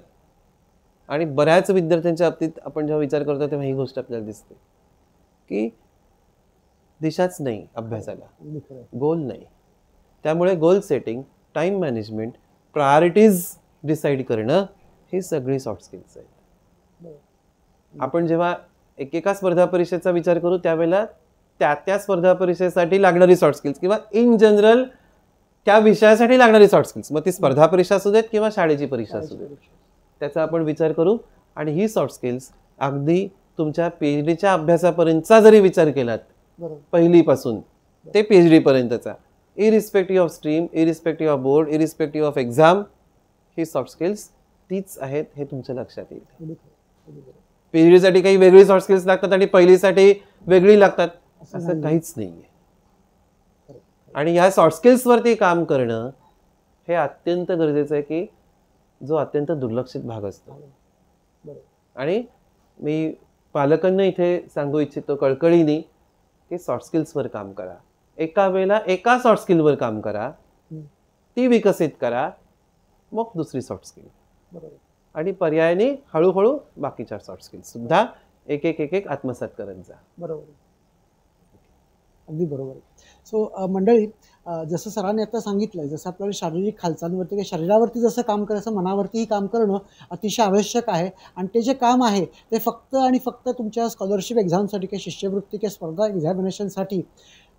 आणि बऱ्याच विद्यार्थ्यांच्या बाबतीत आपण जेव्हा विचार करतो तेव्हा ही गोष्ट आपल्याला दिसते की दिशाच नाही अभ्यासाला, गोल नाही. त्यामुळे goal setting, time management, priorities decide करणं ही सगळी सॉफ्ट स्किल्स आहेत. आपण जेव्हा एकेका स्पर्धा परीक्षेचा विचार करू त्यावेळेला त्या स्पर्धा परीक्षेसाठी लागणारी सॉफ्ट स्किल्स किंवा इन जनरल त्या विषयासाठी लागणारी सॉफ्ट स्किल्स, मग ती स्पर्धा परीक्षा असू देत किंवा शाळेची परीक्षा असू देत, त्याचा आपण विचार करू. आणि ही सॉफ्ट स्किल्स अगदी तुमच्या PhDच्या अभ्यासापर्यंतचा जरी विचार केलात, पहिलीपासून ते PhD पर्यंतचा, irrespective of stream, irrespective of board, irrespective of exam, he soft skills तीच आहेत हे तुमच्या लक्षात येईल. PhD साठी काही वेगळी सॉफ्ट स्किल्स लागतात आणि पहिलीसाठी वेगळी लागतात असं काहीच नाहीये. आणि या सॉफ्ट स्किल्सवरती काम करणं हे अत्यंत गरजेचं आहे की जो अत्यंत दुर्लक्षित भाग असतो. आणि मी पालकांना इथे सांगू इच्छितो कळकळीने की सॉफ्ट स्किल्सवर काम करा. एका वेळेला एका सॉफ्ट स्किलवर काम करा, ती विकसित करा, मग दुसरी सॉफ्ट स्किल, आणि पर्यायाने हळूहळू बाकीच्या सॉफ्ट स्किल्स सुद्धा एक एक आत्मसात करत जा. बरोबर, अगदी बरोबर. सो मंडळी, जसं सरांनी आता सांगितलं, जसं आपल्याला शारीरिक हालचालीवरती किंवा शरीरावरती जसं काम करायचं मनावरतीही काम करणं अतिशय आवश्यक आहे. आणि ते जे काम आहे ते फक्त आणि फक्त तुमच्या स्कॉलरशिप एक्झामसाठी किंवा शिष्यवृत्ती किंवा स्पर्धा एक्झामिनेशनसाठी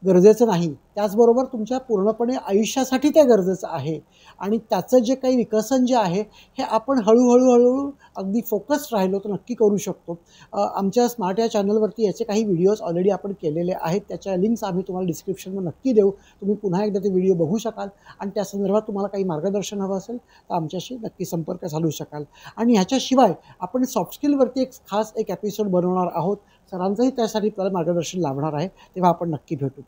गरजेचं नाही, त्याचबरोबर तुमच्या पूर्णपणे आयुष्यासाठी ते गरजेचं आहे. आणि त्याचं जे काही विकसन जे आहे हे आपण हळूहळू अगदी फोकस्ड राहिलो तर नक्की करू शकतो. आमच्या स्मार्ट या चॅनलवरती याचे काही व्हिडिओज ऑलरेडी आपण केलेले आहेत, त्याच्या लिंक्स आम्ही तुम्हाला डिस्क्रिप्शनमध्ये नक्की देऊ. तुम्ही पुन्हा एकदा ते व्हिडिओ बघू शकाल आणि त्या संदर्भात तुम्हाला काही मार्गदर्शन हवं असेल तर आमच्याशी नक्की संपर्क साधू शकाल. आणि ह्याच्याशिवाय आपण सॉफ्ट स्किलवरती खास एक एपिसोड बनवणार आहोत. सरांचंही त्यासाठी आपल्याला मार्गदर्शन लाभणार आहे, तेव्हा आपण नक्की भेटू.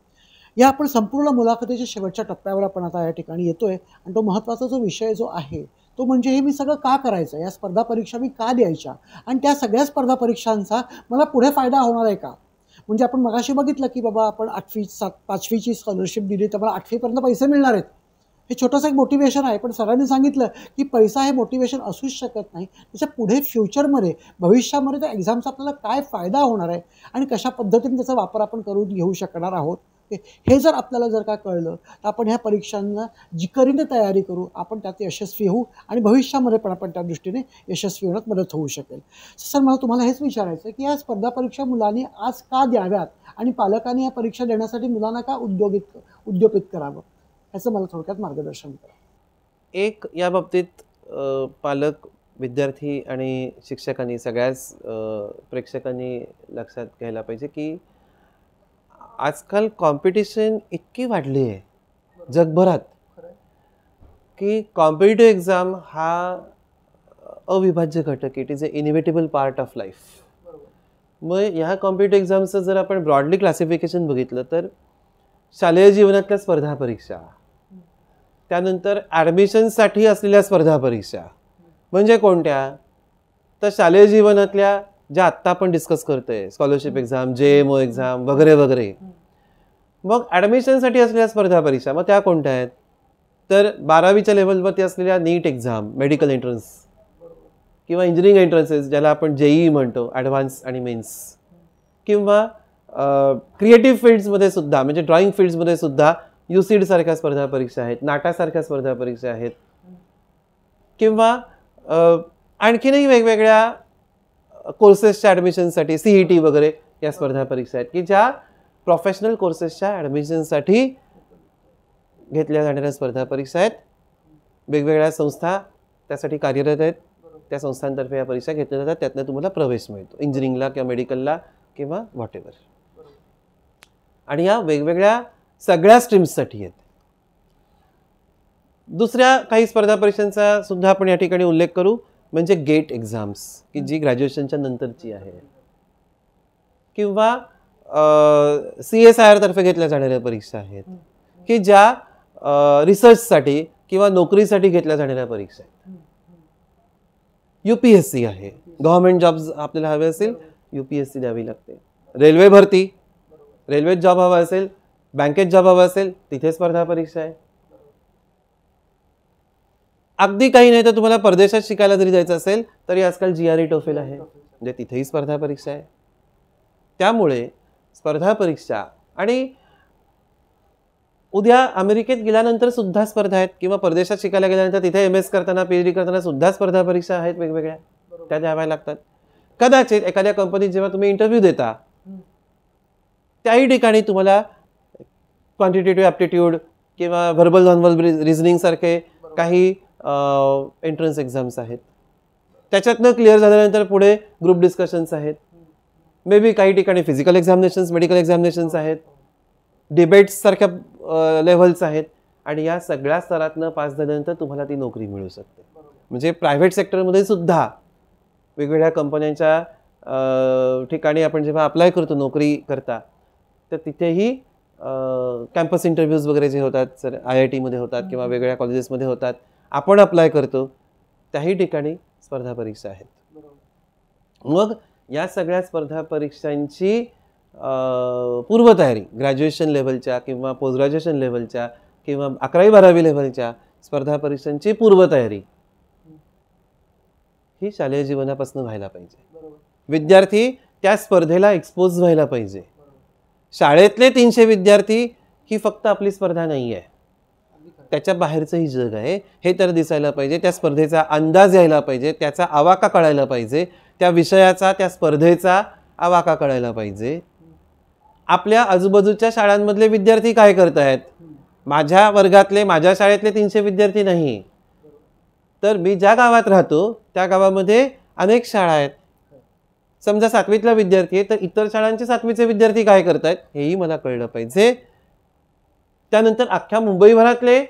या आपण संपूर्ण मुलाखतीच्या शेवटच्या टप्प्यावर आपण आता या ठिकाणी येतोय. आणि तो महत्त्वाचा जो विषय जो आहे तो म्हणजे हे मी सगळं का करायचं, या स्पर्धा परीक्षा मी का द्यायच्या, आणि त्या सगळ्या स्पर्धा परीक्षांचा मला पुढे फायदा होणार आहे का. म्हणजे आपण मगाशी बघितलं की बाबा आपण 5वीची स्कॉलरशिप दिली तर मला 8वीपर्यंत पैसे मिळणार आहेत, हे छोटंसं एक मोटिवेशन आहे. पण सरांनी सांगितलं की पैसा हे मोटिवेशन असूच शकत नाही. त्याच्या पुढे फ्युचरमध्ये भविष्यामध्ये त्या एक्झामचा आपल्याला काय फायदा होणार आहे आणि कशा पद्धतीने त्याचा वापर आपण करून घेऊ शकणार आहोत, हे जर आपल्याला जर का कळलं तर आपण ह्या परीक्षांना जिकरीने तयारी करू, आपण त्यात यशस्वी होऊ आणि भविष्यामध्ये पण आपण त्या दृष्टीने यशस्वी होण्यात मदत होऊ शकेल. सर, मला तुम्हाला हेच विचारायचं आहे की या स्पर्धा परीक्षा मुलांनी आज का द्याव्यात आणि पालकांनी या परीक्षा देण्यासाठी मुलांना का उद्योपित करावं, ह्याचं मला थोडक्यात मार्गदर्शन करा. एक या बाबतीत पालक विद्यार्थी आणि शिक्षकांनी सगळ्याच प्रेक्षकांनी लक्षात घ्यायला पाहिजे की आजकाल कॉम्पिटिशन इतकी वाढली आहे जगभरात की कॉम्पिटिटिव्ह एक्झाम हा अविभाज्य घटक, it is a inevitable part of life. मग ह्या कॉम्पिटिटिव्ह एक्झामचं जर आपण ब्रॉडली क्लासिफिकेशन बघितलं तर शालेय जीवनातल्या स्पर्धा परीक्षा, त्यानंतर ॲडमिशनसाठी असलेल्या स्पर्धा परीक्षा म्हणजे कोणत्या, तर शालेय जीवनातल्या ज्या आत्ता आपण डिस्कस करतोय, स्कॉलरशिप एक्झाम, JMO एक्झाम वगैरे वगैरे. मग ॲडमिशनसाठी असलेल्या स्पर्धा परीक्षा मग त्या कोणत्या आहेत, तर 12वीच्या लेवलवरती असलेल्या नीट एक्झाम, मेडिकल एंट्रन्स किंवा इंजिनिअरिंग एंट्रन्सेस ज्याला आपण JEE म्हणतो, ॲडव्हान्स आणि मेन्स, किंवा क्रिएटिव्ह फील्ड्समध्ये सुद्धा म्हणजे ड्रॉइंग फील्ड्समध्ये सुद्धा UCED सारख्या स्पर्धा परीक्षा आहेत, नाटासारख्या स्पर्धा परीक्षा आहेत, किंवा आणखीनही वेगवेगळ्या कोर्सेसच्या ॲडमिशनसाठी CET वगैरे या स्पर्धा परीक्षा आहेत की ज्या प्रोफेशनल कोर्सेसच्या ॲडमिशनसाठी घेतल्या जाणाऱ्या स्पर्धा परीक्षा आहेत. वेगवेगळ्या संस्था त्यासाठी कार्यरत आहेत, त्या संस्थांतर्फे या परीक्षा घेतल्या जातात, त्यातनं तुम्हाला प्रवेश मिळतो इंजिनिअरिंगला किंवा मेडिकलला किंवा व्हॉटेवर. आणि या वेगवेगळ्या सगळ्या स्ट्रीम्ससाठी आहेत. दुसऱ्या काही स्पर्धा परीक्षांचा सुद्धा आपण या ठिकाणी उल्लेख करू, म्हणजे गेट एक्झाम्स की जी ग्रॅज्युएशनच्या नंतरची आहे, किंवा CSIR तर्फे घेतल्या जाणाऱ्या परीक्षा आहेत की ज्या रिसर्चसाठी किंवा नोकरीसाठी घेतल्या जाणाऱ्या परीक्षा आहेत. UPSC आहे, गव्हर्नमेंट जॉब्स आपल्याला हवे असेल UPSC द्यावी लागते. रेल्वे भरती, रेल्वेत जॉब हवा असेल, बँकेत जॉब हवा असेल, तिथे स्पर्धा परीक्षा आहे. अगदी काही नाही तर तुम्हाला परदेशात शिकायला जरी जायचं असेल तरी आजकाल GRE TOEFL आहे, म्हणजे तिथेही स्पर्धा परीक्षा आहे. त्यामुळे स्पर्धा परीक्षा, आणि उद्या अमेरिकेत गेल्यानंतर सुद्धा स्पर्धा आहेत किंवा परदेशात शिकायला गेल्यानंतर तिथे MS करताना PhD करताना सुद्धा स्पर्धा परीक्षा आहेत वेगवेगळ्या, त्या द्याव्या लागतात. कदाचित एखाद्या कंपनीत जेव्हा तुम्ही इंटरव्ह्यू देता त्याही ठिकाणी तुम्हाला क्वांटिटेटिव्ह ॲप्टिट्यूड किंवा व्हर्बल नॉन व्हर्बल रिझनिंग सारखे काही एंट्रन्स एक्झाम्स आहेत. त्याच्यातनं क्लिअर झाल्यानंतर पुढे ग्रुप डिस्कशन्स आहेत, मे बी काही ठिकाणी फिजिकल एक्झामिनेशन्स, मेडिकल एक्झामिनेशन्स आहेत, डिबेट्स सारख्या लेव्हल्स आहेत, आणि या सगळ्या स्तरातनं पास झाल्यानंतर तुम्हाला ती नोकरी मिळू शकते. म्हणजे प्रायव्हेट सेक्टरमध्ये सुद्धा वेगवेगळ्या कंपन्यांच्या ठिकाणी आपण जेव्हा अप्लाय करतो नोकरी करता, तर तिथेही कॅम्पस इंटरव्ह्यूज वगैरे जे होतात, सर IIT मध्ये होतात किंवा वेगवेगळ्या कॉलेजेसमध्ये होतात, आपण अप्लाय करतो त्याही ठिकाणी स्पर्धा परीक्षा आहेत. मग या सगळ्या स्पर्धा परीक्षांची पूर्वतयारी ग्रॅज्युएशन लेव्हलच्या किंवा पोस्ट ग्रॅज्युएशन लेव्हलच्या किंवा 11वी-12वी लेव्हलच्या स्पर्धा परीक्षांची पूर्वतयारी ही शालेय जीवनापासून व्हायला पाहिजे. विद्यार्थी त्या स्पर्धेला एक्सपोज व्हायला पाहिजे. शाळेतले 300 विद्यार्थी ही फक्त आपली स्पर्धा नाही आहे, त्याच्या बाहेरचंही जग आहे हे तर दिसायला पाहिजे. त्या स्पर्धेचा अंदाज यायला पाहिजे, त्याचा आवाका कळायला पाहिजे, त्या विषयाचा त्या स्पर्धेचा आवाका कळायला पाहिजे. आपल्या आजूबाजूच्या शाळांमधले विद्यार्थी काय करत आहेत, माझ्या वर्गातले माझ्या शाळेतले 300 विद्यार्थी नाही, तर मी ज्या गावात राहतो त्या गावामध्ये अनेक शाळा आहेत. समजा 7वीतला विद्यार्थी आहे तर इतर शाळांचे 7वीचे विद्यार्थी काय करतायत हेही मला कळलं पाहिजे. त्यानंतर अख्ख्या मुंबईभरातले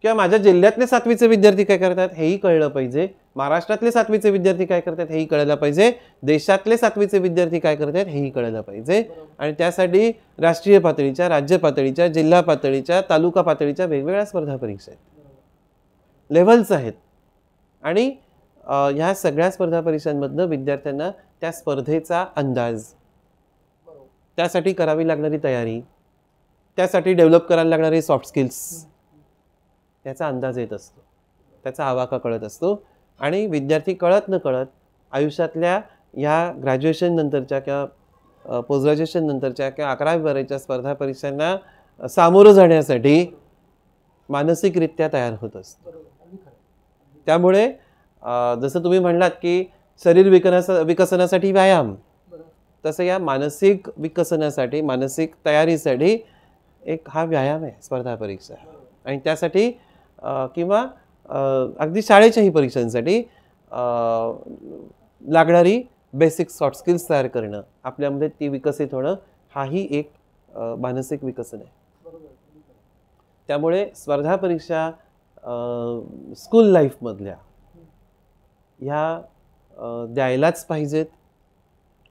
किंवा माझ्या जिल्ह्यातले 7वीचे विद्यार्थी काय करतात हेही कळलं पाहिजे. महाराष्ट्रातले 7वीचे विद्यार्थी काय करतात हेही कळायला पाहिजे. देशातले 7वीचे विद्यार्थी काय करतात हेही कळायला पाहिजे. आणि त्यासाठी राष्ट्रीय पातळीच्या, राज्य पातळीच्या, जिल्हा पातळीच्या, तालुका पातळीच्या वेगवेगळ्या स्पर्धा परीक्षा आहेत, लेव्हल्स आहेत. आणि ह्या सगळ्या स्पर्धा परीक्षांमधनं विद्यार्थ्यांना त्या स्पर्धेचा अंदाज, त्यासाठी करावी लागणारी तयारी, त्यासाठी डेव्हलप करायला लागणारे सॉफ्ट स्किल्स, त्याचा अंदाज येत असतो, त्याचा आवाका कळत असतो. आणि विद्यार्थी कळत न कळत आयुष्यातल्या ह्या ग्रॅज्युएशन नंतरच्या किंवा पोस्ट ग्रॅज्युएशन नंतरच्या किंवा 11वी-12वीच्या स्पर्धा परीक्षांना सामोरं जाण्यासाठी मानसिकरित्या तयार होत असतो. त्यामुळे जसं तुम्ही म्हणलात की शरीर विकसनासाठी व्यायाम, तसं या मानसिक विकसनासाठी, मानसिक तयारीसाठी एक हा व्यायाम आहे स्पर्धा परीक्षा. आणि त्यासाठी किंवा अगदी शाळेच्याही परीक्षांसाठी लागणारी बेसिक सॉफ्ट स्किल्स तयार करणं, आपल्यामध्ये ती विकसित होणं, हाही एक मानसिक विकसन आहे. त्यामुळे स्पर्धा परीक्षा स्कूल लाईफमधल्या ह्या द्यायलाच पाहिजेत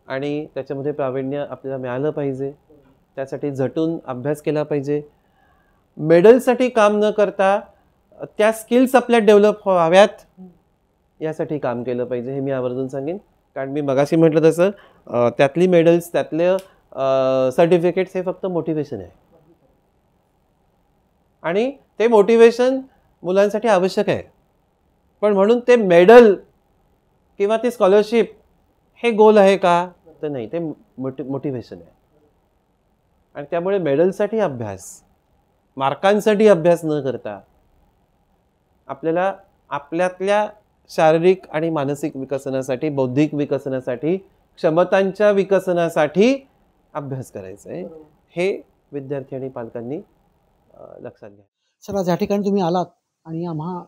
आणि त्याच्यामध्ये प्रावीण्य आपल्याला मिळालं पाहिजे. त्यासाठी झटून अभ्यास केला पाहिजे. मेडलसाठी काम न करता त्या स्किल्स आपल्या डेव्हलप व्हाव्यात यासाठी काम केलं पाहिजे, हे मी आवर्जून सांगेन. कारण मी मगाशी म्हटलं तसं त्यातली मेडल्स, त्यातले सर्टिफिकेट्स हे फक्त मोटिवेशन आहे आणि ते मोटिवेशन मुलांसाठी आवश्यक आहे. पण म्हणून ते मेडल किंवा ती स्कॉलरशिप हे गोल आहे का? तर नाही, ते मोटिवेशन आहे. आणि त्यामुळे मेडलसाठी अभ्यास, मार्कांसाठी अभ्यास न करता आपल्याला आपल्यातल्या शारीरिक आणि मानसिक विकसनासाठी, बौद्धिक विकसनासाठी, क्षमतांच्या विकसनासाठी अभ्यास करायचा आहे, हे विद्यार्थी आणि पालकांनी लक्षात घ्या. सर, आज या ठिकाणी तुम्ही आलात आणि आम्हा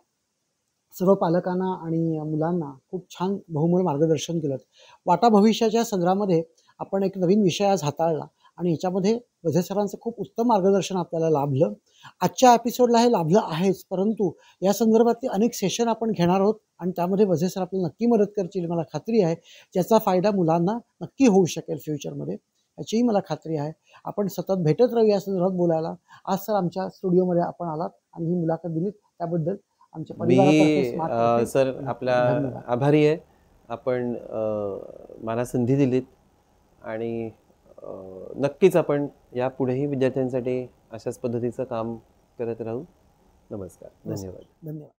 सर्व पालकांना आणि मुलांना खूप छान बहुमोल मार्गदर्शन केलं. वाटा भविष्याच्या संदर्भामध्ये आपण एक नवीन विषय आज हाताळला आणि याच्यामध्ये वझे सरांचं खूप उत्तम मार्गदर्शन आपल्याला लाभलं. आजच्या एपिसोडला हे लाभलं आहेच, परंतु या संदर्भातली अनेक सेशन आपण घेणार आहोत आणि त्यामध्ये वझे सर आपल्याला नक्की मदत करतील, मला खात्री आहे. ज्याचा फायदा मुलांना नक्की होऊ शकेल फ्युचरमध्ये, याचीही मला खात्री आहे. आपण सतत भेटत राहू या संदर्भात बोलायला. आज सर आमच्या स्टुडिओमध्ये आपण आलात आणि ही मुलाखत दिलीत, त्याबद्दल आमच्या मी सर आपला आभारी आहे. आपण मला संधी दिलीत आणि नक्कीच आपण यापुढेही विद्यार्थ्यांसाठी अशाच पद्धतीचं काम करत राहू. नमस्कार, धन्यवाद. धन्यवाद.